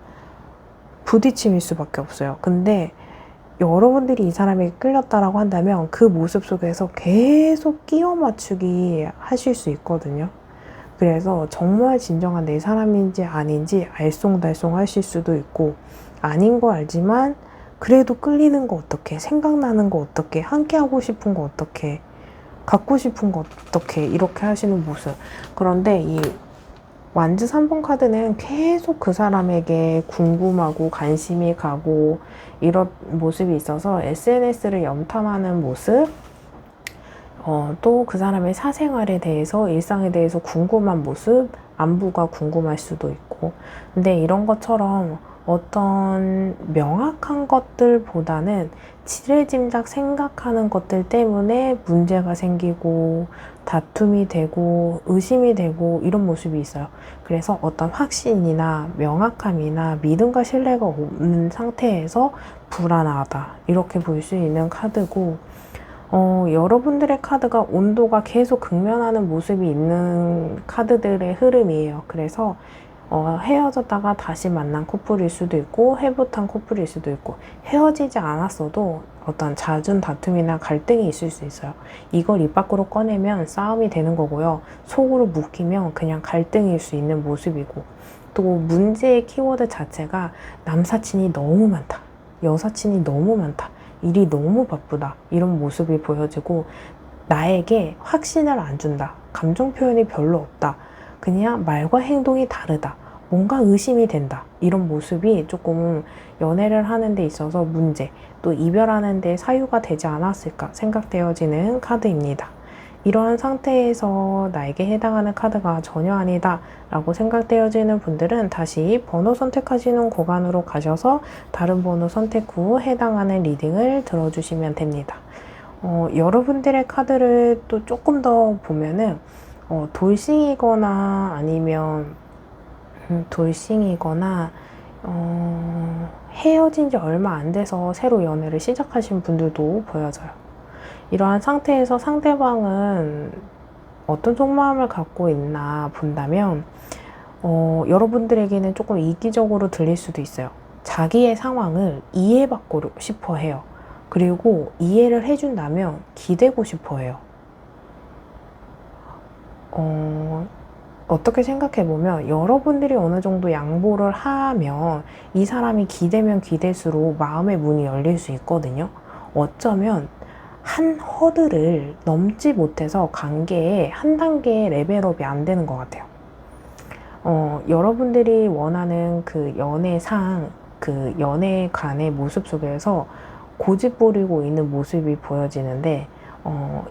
부딪힘일 수밖에 없어요. 근데 여러분들이 이 사람에게 끌렸다라고 한다면 그 모습 속에서 계속 끼워 맞추기 하실 수 있거든요. 그래서 정말 진정한 내 사람인지 아닌지 알쏭달쏭 하실 수도 있고, 아닌 거 알지만 그래도 끌리는 거 어떡해, 생각나는 거 어떡해, 함께 하고 싶은 거 어떡해, 갖고 싶은 거 어떡해, 이렇게 하시는 모습. 그런데 이 완즈 3번 카드는 계속 그 사람에게 궁금하고 관심이 가고 이런 모습이 있어서 SNS를 염탐하는 모습, 또 그 사람의 사생활에 대해서, 일상에 대해서 궁금한 모습, 안부가 궁금할 수도 있고. 근데 이런 것처럼 어떤 명확한 것들보다는 지레짐작 생각하는 것들 때문에 문제가 생기고 다툼이 되고 의심이 되고 이런 모습이 있어요. 그래서 어떤 확신이나 명확함이나 믿음과 신뢰가 없는 상태에서 불안하다, 이렇게 볼 수 있는 카드고, 여러분들의 카드가 온도가 계속 극면하는 모습이 있는 카드들의 흐름이에요. 그래서 헤어졌다가 다시 만난 커플일 수도 있고 헤어탄 커플일 수도 있고, 헤어지지 않았어도 어떤 잦은 다툼이나 갈등이 있을 수 있어요. 이걸 입 밖으로 꺼내면 싸움이 되는 거고요. 속으로 묵히면 그냥 갈등일 수 있는 모습이고, 또 문제의 키워드 자체가 남사친이 너무 많다, 여사친이 너무 많다, 일이 너무 바쁘다, 이런 모습이 보여지고 나에게 확신을 안 준다, 감정 표현이 별로 없다, 그냥 말과 행동이 다르다, 뭔가 의심이 된다, 이런 모습이 조금 연애를 하는 데 있어서 문제, 또 이별하는 데 사유가 되지 않았을까 생각되어지는 카드입니다. 이러한 상태에서 나에게 해당하는 카드가 전혀 아니다 라고 생각되어지는 분들은 다시 번호 선택하시는 구간으로 가셔서 다른 번호 선택 후 해당하는 리딩을 들어주시면 됩니다. 여러분들의 카드를 또 조금 더 보면은 돌싱이거나 아니면 돌싱이거나 헤어진 지 얼마 안 돼서 새로 연애를 시작하신 분들도 보여져요. 이러한 상태에서 상대방은 어떤 속마음을 갖고 있나 본다면 여러분들에게는 조금 이기적으로 들릴 수도 있어요. 자기의 상황을 이해받고 싶어 해요. 그리고 이해를 해준다면 기대고 싶어 해요. 어떻게 생각해보면 여러분들이 어느 정도 양보를 하면 이 사람이 기대면 기댈수록 마음의 문이 열릴 수 있거든요. 어쩌면 한 허들을 넘지 못해서 관계에 한 단계 레벨업이 안 되는 것 같아요. 여러분들이 원하는 그 연애상, 그 연애관의 모습 속에서 고집 부리고 있는 모습이 보여지는데,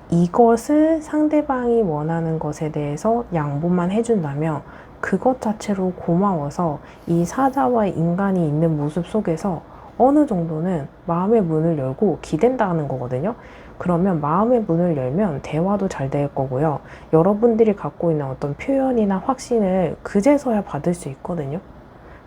이것을 상대방이 원하는 것에 대해서 양보만 해준다면 그것 자체로 고마워서 이 사자와 인간이 있는 모습 속에서 어느 정도는 마음의 문을 열고 기댄다는 거거든요. 그러면 마음의 문을 열면 대화도 잘 될 거고요. 여러분들이 갖고 있는 어떤 표현이나 확신을 그제서야 받을 수 있거든요.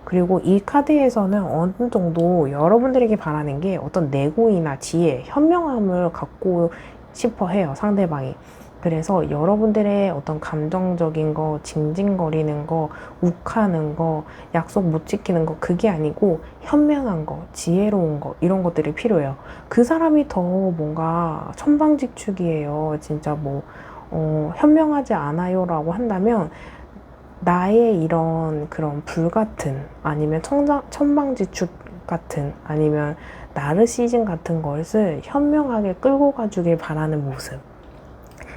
그리고 이 카드에서는 어느 정도 여러분들에게 바라는 게 어떤 내공이나 지혜, 현명함을 갖고 싶어 해요, 상대방이. 그래서 여러분들의 어떤 감정적인 거, 징징거리는 거, 욱하는 거, 약속 못 지키는 거, 그게 아니고 현명한 거, 지혜로운 거, 이런 것들이 필요해요. 그 사람이 더 뭔가 천방지축이에요. 진짜 뭐 현명하지 않아요라고 한다면 나의 이런 그런 불같은, 아니면 천방지축 같은, 아니면 나르시즘 같은 것을 현명하게 끌고 가주길 바라는 모습.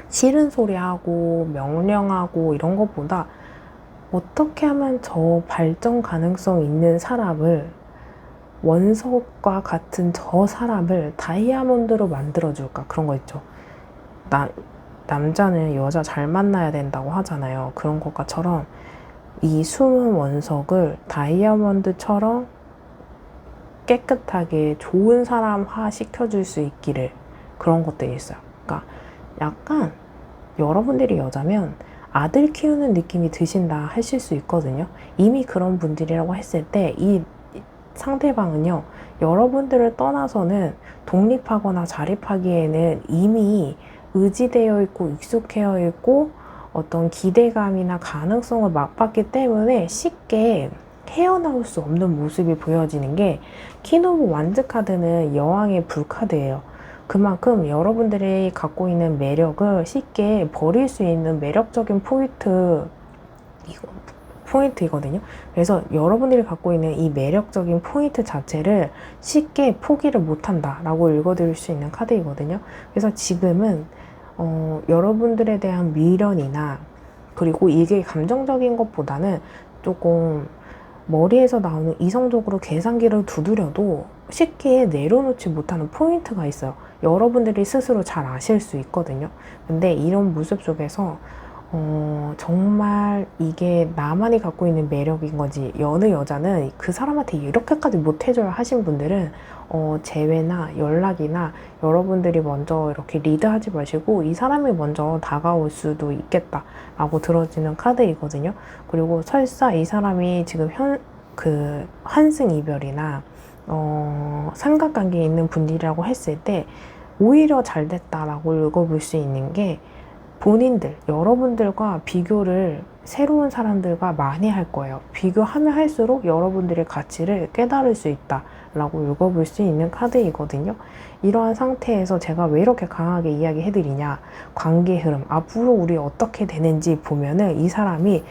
싫은 소리 하고 명령하고 이런 것보다 어떻게 하면 저 발전 가능성 있는 사람을, 원석과 같은 저 사람을 다이아몬드로 만들어줄까, 그런 거 있죠. 남자는 여자 잘 만나야 된다고 하잖아요. 그런 것처럼 이 숨은 원석을 다이아몬드처럼 깨끗하게 좋은 사람화 시켜줄 수 있기를, 그런 것들이 있어요. 그러니까 약간 여러분들이 여자면 아들 키우는 느낌이 드신다 하실 수 있거든요. 이미 그런 분들이라고 했을 때 이 상대방은요, 여러분들을 떠나서는 독립하거나 자립하기에는 이미 의지되어 있고 익숙해져 있고 어떤 기대감이나 가능성을 맛봤기 때문에 쉽게 헤어나올 수 없는 모습이 보여지는 게, 키노브 완즈 카드는 여왕의 불 카드예요. 그만큼 여러분들이 갖고 있는 매력을 쉽게 버릴 수 있는 매력적인 포인트이거든요. 그래서 여러분들이 갖고 있는 이 매력적인 포인트 자체를 쉽게 포기를 못한다 라고 읽어드릴 수 있는 카드이거든요. 그래서 지금은 여러분들에 대한 미련이나, 그리고 이게 감정적인 것보다는 조금 머리에서 나오는 이성적으로 계산기를 두드려도 쉽게 내려놓지 못하는 포인트가 있어요. 여러분들이 스스로 잘 아실 수 있거든요. 근데 이런 모습 속에서 정말 이게 나만이 갖고 있는 매력인 거지, 어느 여자는 그 사람한테 이렇게까지 못해줘야 하신 분들은 재회나 연락이나 여러분들이 먼저 이렇게 리드하지 마시고 이 사람이 먼저 다가올 수도 있겠다 라고 들어지는 카드이거든요. 그리고 설사 이 사람이 지금 환승 이별이나 삼각관계에 있는 분들이라고 했을 때 오히려 잘 됐다라고 읽어볼 수 있는 게, 본인들, 여러분들과 비교를 새로운 사람들과 많이 할 거예요. 비교하면 할수록 여러분들의 가치를 깨달을 수 있다라고 읽어볼 수 있는 카드이거든요. 이러한 상태에서 제가 왜 이렇게 강하게 이야기해드리냐, 관계 흐름, 앞으로 우리 어떻게 되는지 보면은 이 사람이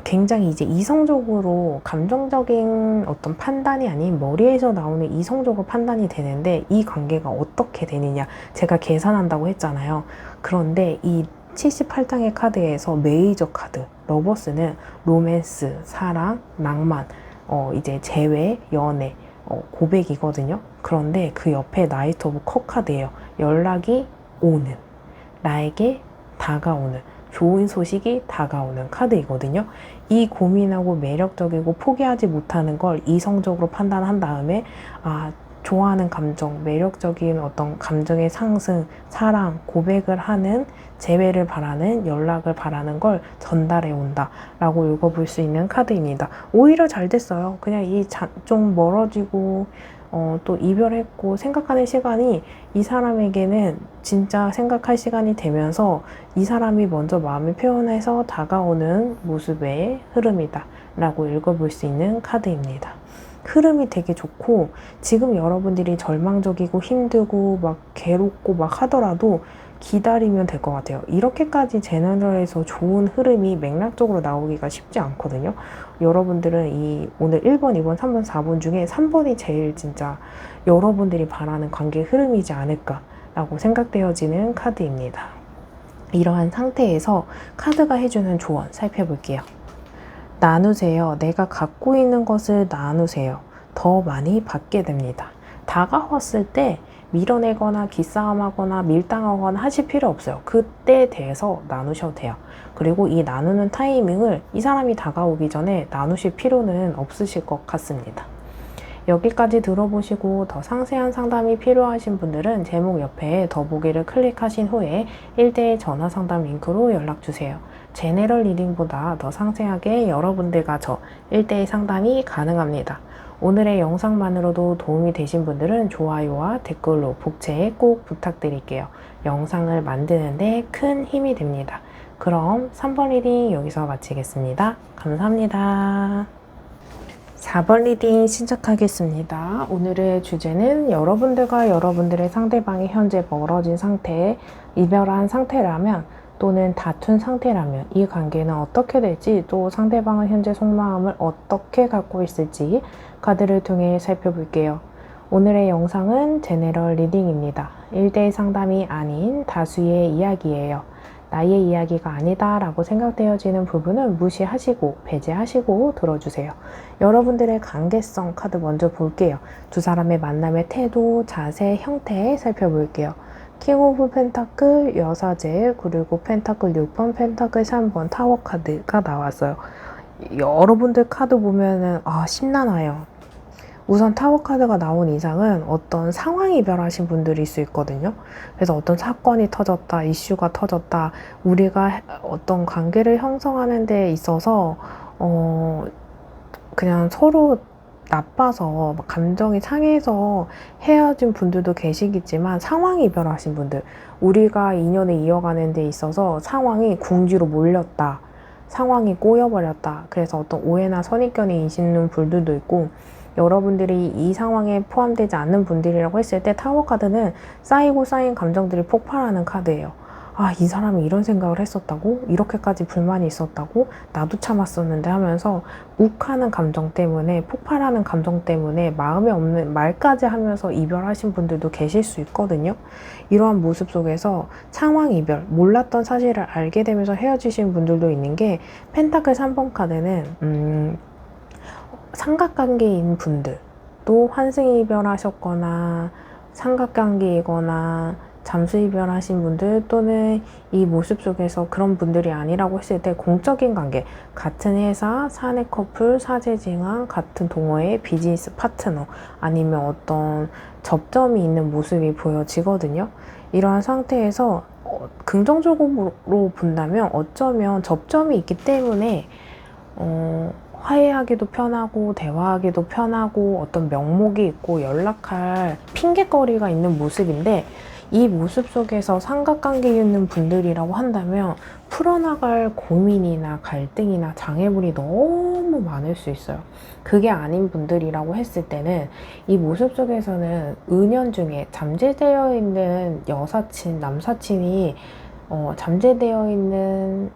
굉장히 이제 이성적으로 감정적인 어떤 판단이 아닌 머리에서 나오는 이성적으로 판단이 되는데, 이 관계가 어떻게 되느냐, 제가 계산한다고 했잖아요. 그런데 이 78장의 카드에서 메이저 카드 러버스는 로맨스, 사랑, 낭만, 이제 재회, 연애, 고백이거든요. 그런데 그 옆에 나이트 오브 컵 카드예요. 연락이 오는, 나에게 다가오는, 좋은 소식이 다가오는 카드이거든요. 이 고민하고 매력적이고 포기하지 못하는 걸 이성적으로 판단한 다음에, 좋아하는 감정, 매력적인 어떤 감정의 상승, 사랑, 고백을 하는, 재회를 바라는, 연락을 바라는 걸 전달해 온다 라고 읽어볼 수 있는 카드입니다. 오히려 잘 됐어요. 그냥 좀 멀어지고 또 이별했고 생각하는 시간이 이 사람에게는 진짜 생각할 시간이 되면서 이 사람이 먼저 마음을 표현해서 다가오는 모습의 흐름이다 라고 읽어볼 수 있는 카드입니다. 흐름이 되게 좋고, 지금 여러분들이 절망적이고 힘들고 막 괴롭고 막 하더라도 기다리면 될 것 같아요. 이렇게까지 제너럴해서 좋은 흐름이 맥락적으로 나오기가 쉽지 않거든요. 여러분들은 오늘 1번, 2번, 3번, 4번 중에 3번이 제일 진짜 여러분들이 바라는 관계의 흐름이지 않을까라고 생각되어지는 카드입니다. 이러한 상태에서 카드가 해주는 조언 살펴볼게요. 나누세요. 내가 갖고 있는 것을 나누세요. 더 많이 받게 됩니다. 다가왔을 때 밀어내거나 기싸움하거나 밀당하거나 하실 필요 없어요. 그때에 대해서 나누셔도 돼요. 그리고 이 나누는 타이밍을 이 사람이 다가오기 전에 나누실 필요는 없으실 것 같습니다. 여기까지 들어보시고 더 상세한 상담이 필요하신 분들은 제목 옆에 더보기를 클릭하신 후에 1대1 전화 상담 링크로 연락주세요. 제네럴 리딩보다 더 상세하게 여러분들과 저 1대1 상담이 가능합니다. 오늘의 영상만으로도 도움이 되신 분들은 좋아요와 댓글로 복채 꼭 부탁드릴게요. 영상을 만드는데 큰 힘이 됩니다. 그럼 3번 리딩 여기서 마치겠습니다. 감사합니다. 4번 리딩 시작하겠습니다. 오늘의 주제는 여러분들과 여러분들의 상대방이 현재 멀어진 상태, 이별한 상태라면 또는 다툰 상태라면 이 관계는 어떻게 될지, 또 상대방은 현재 속마음을 어떻게 갖고 있을지 카드를 통해 살펴볼게요. 오늘의 영상은 제네럴 리딩입니다. 1대1 상담이 아닌 다수의 이야기예요. 나의 이야기가 아니다 라고 생각되어지는 부분은 무시하시고 배제하시고 들어주세요. 여러분들의 관계성 카드 먼저 볼게요. 두 사람의 만남의 태도, 자세, 형태 살펴볼게요. 킹 오브 펜타클, 여사제, 그리고 펜타클 6번, 펜타클 3번 타워 카드가 나왔어요. 여러분들 카드 보면은 심란해요. 우선 타워 카드가 나온 이상은 어떤 상황 이별하신 분들일 수 있거든요. 그래서 어떤 사건이 터졌다, 이슈가 터졌다, 우리가 어떤 관계를 형성하는 데 있어서 그냥 서로 나빠서 감정이 상해서 헤어진 분들도 계시겠지만, 상황 이별하신 분들, 우리가 인연을 이어가는 데 있어서 상황이 궁지로 몰렸다, 상황이 꼬여버렸다, 그래서 어떤 오해나 선입견이 있는 분들도 있고, 여러분들이 이 상황에 포함되지 않는 분들이라고 했을 때 타워 카드는 쌓이고 쌓인 감정들이 폭발하는 카드예요. 이 사람이 이런 생각을 했었다고? 이렇게까지 불만이 있었다고? 나도 참았었는데 하면서 욱하는 감정 때문에, 폭발하는 감정 때문에 마음에 없는 말까지 하면서 이별하신 분들도 계실 수 있거든요. 이러한 모습 속에서 상황 이별, 몰랐던 사실을 알게 되면서 헤어지신 분들도 있는 게, 펜타클 3번 카드는 삼각관계인 분들, 또 환승 이별하셨거나 삼각관계이거나 잠수 이별하신 분들, 또는 이 모습 속에서 그런 분들이 아니라고 했을 때 공적인 관계, 같은 회사, 사내 커플, 사제지간, 같은 동호회, 비즈니스 파트너, 아니면 어떤 접점이 있는 모습이 보여지거든요. 이러한 상태에서 긍정적으로 본다면 어쩌면 접점이 있기 때문에 화해하기도 편하고 대화하기도 편하고 어떤 명목이 있고 연락할 핑계거리가 있는 모습인데, 이 모습 속에서 삼각관계에 있는 분들이라고 한다면 풀어나갈 고민이나 갈등이나 장애물이 너무 많을 수 있어요. 그게 아닌 분들이라고 했을 때는 이 모습 속에서는 은연중에 잠재되어 있는 여사친, 남사친이 잠재되어 있는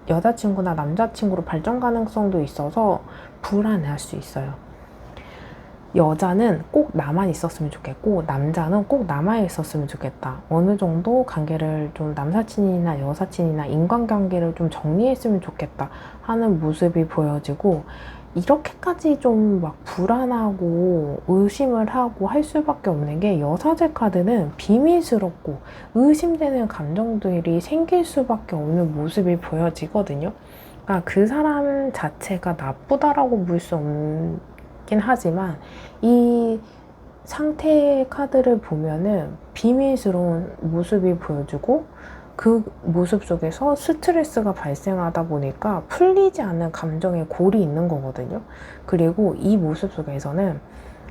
여자친구나 남자친구로 발전 가능성도 있어서 불안해할 수 있어요. 여자는 꼭 나만 있었으면 좋겠고, 남자는 꼭 남아 있었으면 좋겠다. 어느 정도 관계를 좀, 남사친이나 여사친이나 인간관계를 좀 정리했으면 좋겠다 하는 모습이 보여지고, 이렇게까지 좀 막 불안하고 의심을 하고 할 수밖에 없는 게, 여사제 카드는 비밀스럽고 의심되는 감정들이 생길 수밖에 없는 모습이 보여지거든요. 그러니까 그 사람 자체가 나쁘다라고 볼 수 없긴 하지만, 이 상태 카드를 보면은 비밀스러운 모습이 보여주고 그 모습 속에서 스트레스가 발생하다 보니까 풀리지 않는 감정의 골이 있는 거거든요. 그리고 이 모습 속에서는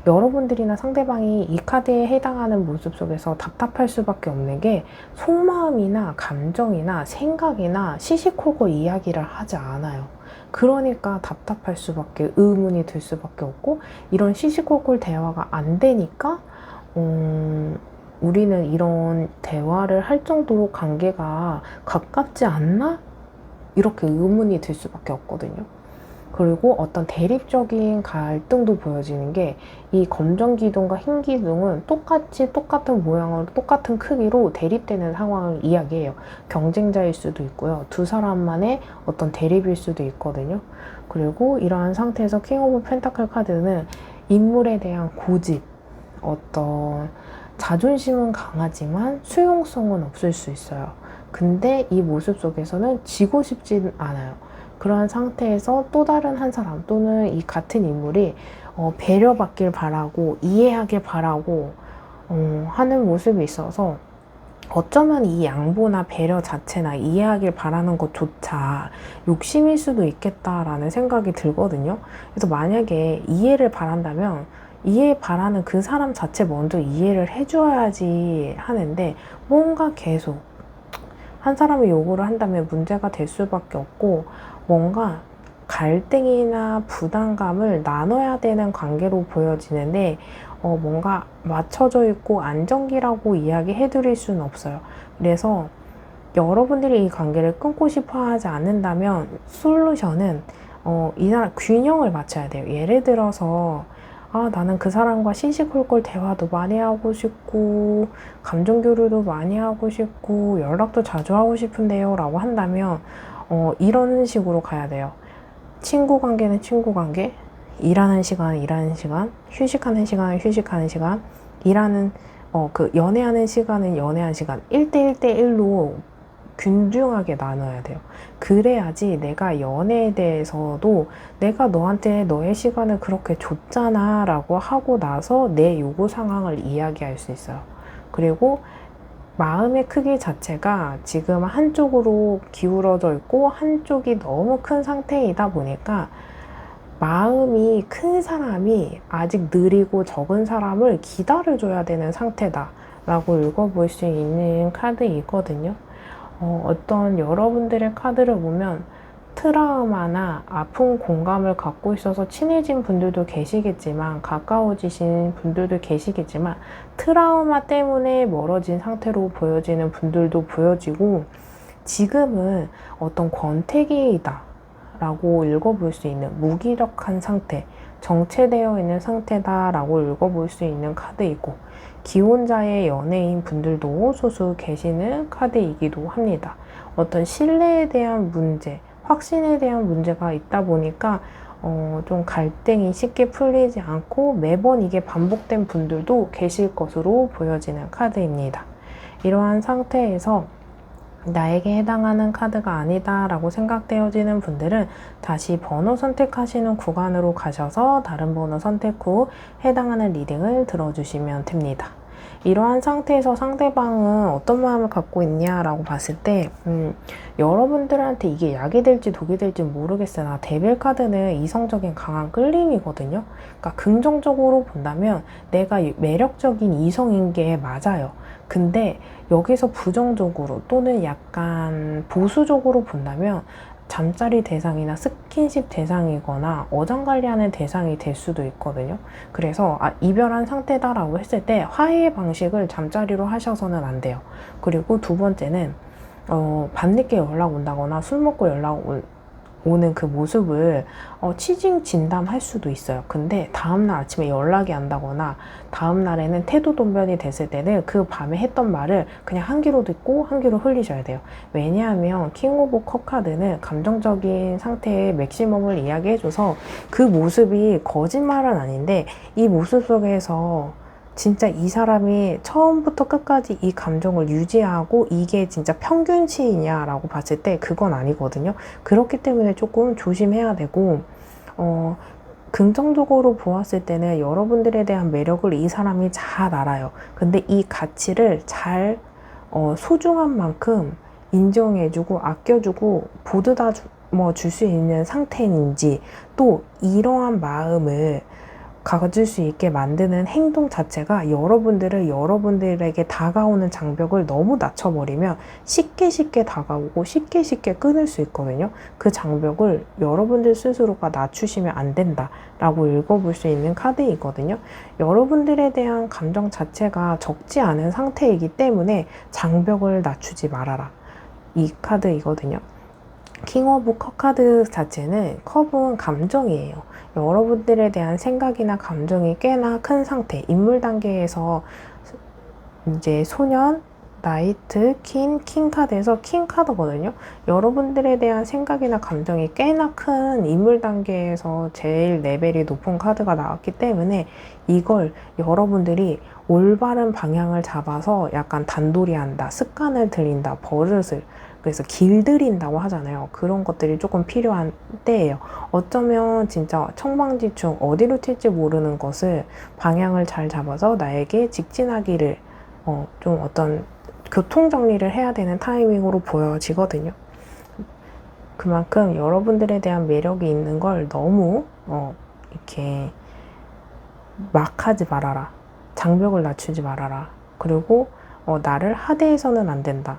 여러분들이나 상대방이 이 카드에 해당하는 모습 속에서 답답할 수밖에 없는 게 속마음이나 감정이나 생각이나 시시콜콜 이야기를 하지 않아요. 그러니까 답답할 수밖에, 의문이 들 수밖에 없고, 이런 시시콜콜 대화가 안 되니까 우리는 이런 대화를 할 정도로 관계가 가깝지 않나? 이렇게 의문이 들 수밖에 없거든요. 그리고 어떤 대립적인 갈등도 보여지는 게, 이 검정 기둥과 흰 기둥은 똑같이 똑같은 모양으로 똑같은 크기로 대립되는 상황을 이야기해요. 경쟁자일 수도 있고요. 두 사람만의 어떤 대립일 수도 있거든요. 그리고 이러한 상태에서 킹 오브 펜타클 카드는 인물에 대한 고집, 어떤 자존심은 강하지만 수용성은 없을 수 있어요. 근데 이 모습 속에서는 지고 싶진 않아요. 그러한 상태에서 또 다른 한 사람 또는 이 같은 인물이 배려받길 바라고 이해하길 바라고 하는 모습이 있어서, 어쩌면 이 양보나 배려 자체나 이해하길 바라는 것조차 욕심일 수도 있겠다라는 생각이 들거든요. 그래서 만약에 이해를 바란다면 이해 바라는 그 사람 자체 먼저 이해를 해줘야지 하는데, 뭔가 계속 한 사람이 요구를 한다면 문제가 될 수밖에 없고, 뭔가 갈등이나 부담감을 나눠야 되는 관계로 보여지는데 뭔가 맞춰져 있고 안정기라고 이야기해 드릴 수는 없어요. 그래서 여러분들이 이 관계를 끊고 싶어 하지 않는다면 솔루션은 균형을 맞춰야 돼요. 예를 들어서 나는 그 사람과 시시콜콜 대화도 많이 하고 싶고 감정 교류도 많이 하고 싶고 연락도 자주 하고 싶은데요 라고 한다면 이런 식으로 가야 돼요. 친구 관계는 친구 관계, 일하는 시간은 일하는 시간, 휴식하는 시간은 휴식하는 시간, 연애하는 시간은 연애하는 시간, 1대1대1로 균등하게 나눠야 돼요. 그래야지 내가 연애에 대해서도 내가 너한테 너의 시간을 그렇게 줬잖아 라고 하고 나서 내 요구 상황을 이야기할 수 있어요. 그리고 마음의 크기 자체가 지금 한쪽으로 기울어져 있고 한쪽이 너무 큰 상태이다 보니까 마음이 큰 사람이 아직 느리고 적은 사람을 기다려줘야 되는 상태다 라고 읽어볼 수 있는 카드이거든요. 어떤 여러분들의 카드를 보면 트라우마나 아픈 공감을 갖고 있어서 친해진 분들도 계시겠지만, 가까워지신 분들도 계시겠지만, 트라우마 때문에 멀어진 상태로 보여지는 분들도 보여지고, 지금은 어떤 권태기이다 라고 읽어볼 수 있는 무기력한 상태, 정체되어 있는 상태다 라고 읽어볼 수 있는 카드이고, 기혼자의 연예인 분들도 소수 계시는 카드이기도 합니다. 어떤 신뢰에 대한 문제, 확신에 대한 문제가 있다 보니까 좀 갈등이 쉽게 풀리지 않고 매번 이게 반복된 분들도 계실 것으로 보여지는 카드입니다. 이러한 상태에서 나에게 해당하는 카드가 아니다 라고 생각되어지는 분들은 다시 번호 선택하시는 구간으로 가셔서 다른 번호 선택 후 해당하는 리딩을 들어주시면 됩니다. 이러한 상태에서 상대방은 어떤 마음을 갖고 있냐라고 봤을 때 여러분들한테 이게 약이 될지 독이 될지 모르겠으나 데빌 카드는 이성적인 강한 끌림이거든요. 그러니까 긍정적으로 본다면 내가 매력적인 이성인 게 맞아요. 근데 여기서 부정적으로 또는 약간 보수적으로 본다면 잠자리 대상이나 스킨십 대상이거나 어장관리하는 대상이 될 수도 있거든요. 그래서 이별한 상태다라고 했을 때 화해 방식을 잠자리로 하셔서는 안 돼요. 그리고 두 번째는 밤늦게 연락 온다거나 술 먹고 오는 그 모습을 치중 진담할 수도 있어요. 근데 다음날 아침에 연락이 안 다거나 다음날에는 태도 돌변이 됐을 때는 그 밤에 했던 말을 그냥 한 귀로 듣고 한 귀로 흘리셔야 돼요. 왜냐하면 킹 오브 컵 카드는 감정적인 상태의 맥시멈을 이야기해줘서 그 모습이 거짓말은 아닌데 이 모습 속에서 진짜 이 사람이 처음부터 끝까지 이 감정을 유지하고 이게 진짜 평균치이냐라고 봤을 때 그건 아니거든요. 그렇기 때문에 조금 조심해야 되고 긍정적으로 보았을 때는 여러분들에 대한 매력을 이 사람이 잘 알아요. 근데 이 가치를 잘 소중한 만큼 인정해주고 아껴주고 보드다 줄 수 있는 상태인지, 또 이러한 마음을 가질 수 있게 만드는 행동 자체가 여러분들에게 다가오는 장벽을 너무 낮춰버리면 쉽게 다가오고 쉽게 끊을 수 있거든요. 그 장벽을 여러분들 스스로가 낮추시면 안 된다 라고 읽어볼 수 있는 카드이거든요. 여러분들에 대한 감정 자체가 적지 않은 상태이기 때문에 장벽을 낮추지 말아라, 이 카드이거든요. 킹 오브 컵 카드 자체는, 컵은 감정이에요. 여러분들에 대한 생각이나 감정이 꽤나 큰 상태, 인물 단계에서 이제 소년, 나이트, 킹 카드에서 킹 카드거든요. 여러분들에 대한 생각이나 감정이 꽤나 큰 인물 단계에서 제일 레벨이 높은 카드가 나왔기 때문에 이걸 여러분들이 올바른 방향을 잡아서 약간 단도리한다, 습관을 들인다, 버릇을, 그래서 길들인다고 하잖아요. 그런 것들이 조금 필요한 때예요. 어쩌면 진짜 청방지축, 어디로 튈지 모르는 것을 방향을 잘 잡아서 나에게 직진하기를 좀 어떤 교통정리를 해야 되는 타이밍으로 보여지거든요. 그만큼 여러분들에 대한 매력이 있는 걸 너무 이렇게 막 하지 말아라. 장벽을 낮추지 말아라. 그리고 나를 하대해서는 안 된다.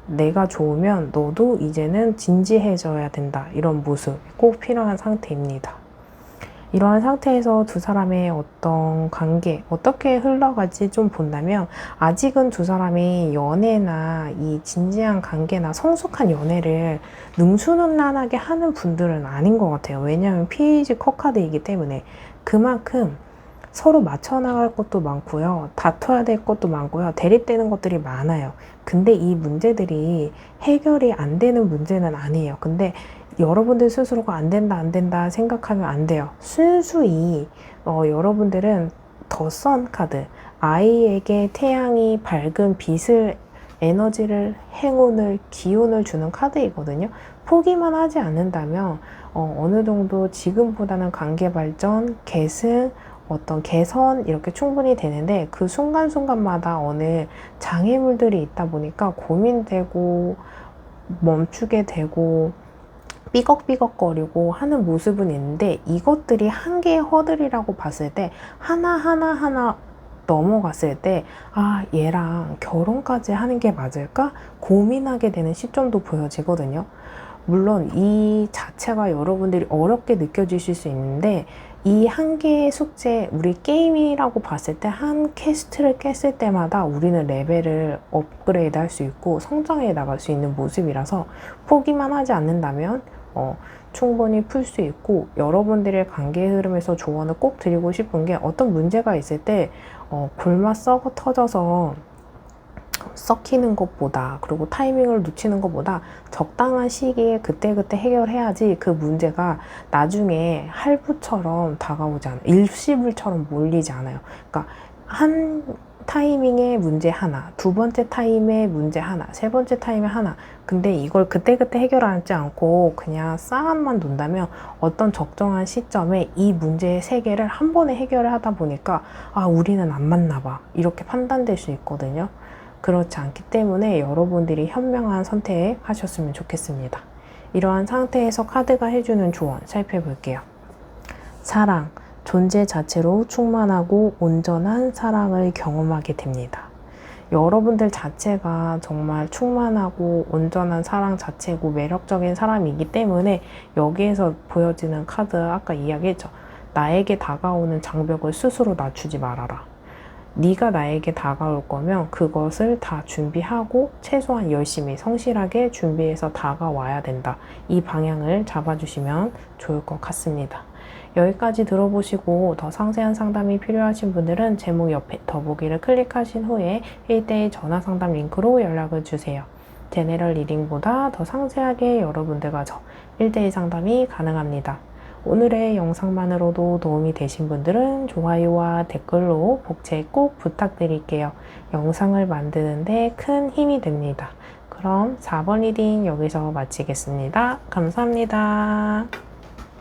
내가 좋으면 너도 이제는 진지해져야 된다. 이런 모습이 꼭 필요한 상태입니다. 이러한 상태에서 두 사람의 어떤 관계 어떻게 흘러갈지 좀 본다면, 아직은 두 사람이 연애나 이 진지한 관계나 성숙한 연애를 능수능란하게 하는 분들은 아닌 것 같아요. 왜냐하면 페이지 컵 카드이기 때문에. 그만큼 서로 맞춰 나갈 것도 많고요, 다퉈야 될 것도 많고요, 대립되는 것들이 많아요. 근데 이 문제들이 해결이 안 되는 문제는 아니에요. 근데 여러분들 스스로가 안 된다 생각하면 안 돼요. 순수히 여러분들은 더 선 카드, 아이에게 태양이 밝은 빛을, 에너지를, 행운을, 기운을 주는 카드이거든요. 포기만 하지 않는다면 어느 정도 지금보다는 관계 발전, 계승, 어떤 개선 이렇게 충분히 되는데, 그 순간순간마다 어느 장애물들이 있다 보니까 고민되고 멈추게 되고 삐걱삐걱거리고 하는 모습은 있는데, 이것들이 한계의 허들이라고 봤을 때 하나 넘어갔을 때 얘랑 결혼까지 하는 게 맞을까? 고민하게 되는 시점도 보여지거든요. 물론 이 자체가 여러분들이 어렵게 느껴지실 수 있는데, 이 한 개의 숙제, 우리 게임이라고 봤을 때 한 퀘스트를 깼을 때마다 우리는 레벨을 업그레이드 할 수 있고 성장해 나갈 수 있는 모습이라서 포기만 하지 않는다면 충분히 풀 수 있고, 여러분들의 관계 흐름에서 조언을 꼭 드리고 싶은 게, 어떤 문제가 있을 때 골마 썩어 터져서 썩히는 것보다, 그리고 타이밍을 놓치는 것보다 적당한 시기에 그때그때 해결해야지 그 문제가 나중에 할부처럼 다가오지 않아요. 일시불처럼 몰리지 않아요. 그러니까 한 타이밍에 문제 하나, 두 번째 타임에 문제 하나, 세 번째 타임에 하나. 근데 이걸 그때그때 해결하지 않고 그냥 싸움만 논다면 어떤 적정한 시점에 이 문제의 세 개를 한 번에 해결을 하다 보니까 우리는 안 맞나 봐, 이렇게 판단될 수 있거든요. 그렇지 않기 때문에 여러분들이 현명한 선택하셨으면 좋겠습니다. 이러한 상태에서 카드가 해주는 조언 살펴볼게요. 사랑, 존재 자체로 충만하고 온전한 사랑을 경험하게 됩니다. 여러분들 자체가 정말 충만하고 온전한 사랑 자체고 매력적인 사람이기 때문에 여기에서 보여지는 카드, 아까 이야기했죠. 나에게 다가오는 장벽을 스스로 낮추지 말아라. 네가 나에게 다가올 거면 그것을 다 준비하고 최소한 열심히 성실하게 준비해서 다가와야 된다. 이 방향을 잡아주시면 좋을 것 같습니다. 여기까지 들어보시고 더 상세한 상담이 필요하신 분들은 제목 옆에 더보기를 클릭하신 후에 1대1 전화 상담 링크로 연락을 주세요. 제네럴 리딩보다 더 상세하게 여러분들과 1대1 상담이 가능합니다. 오늘의 영상만으로도 도움이 되신 분들은 좋아요와 댓글로 복제 꼭 부탁드릴게요. 영상을 만드는데 큰 힘이 됩니다. 그럼 4번 리딩 여기서 마치겠습니다. 감사합니다.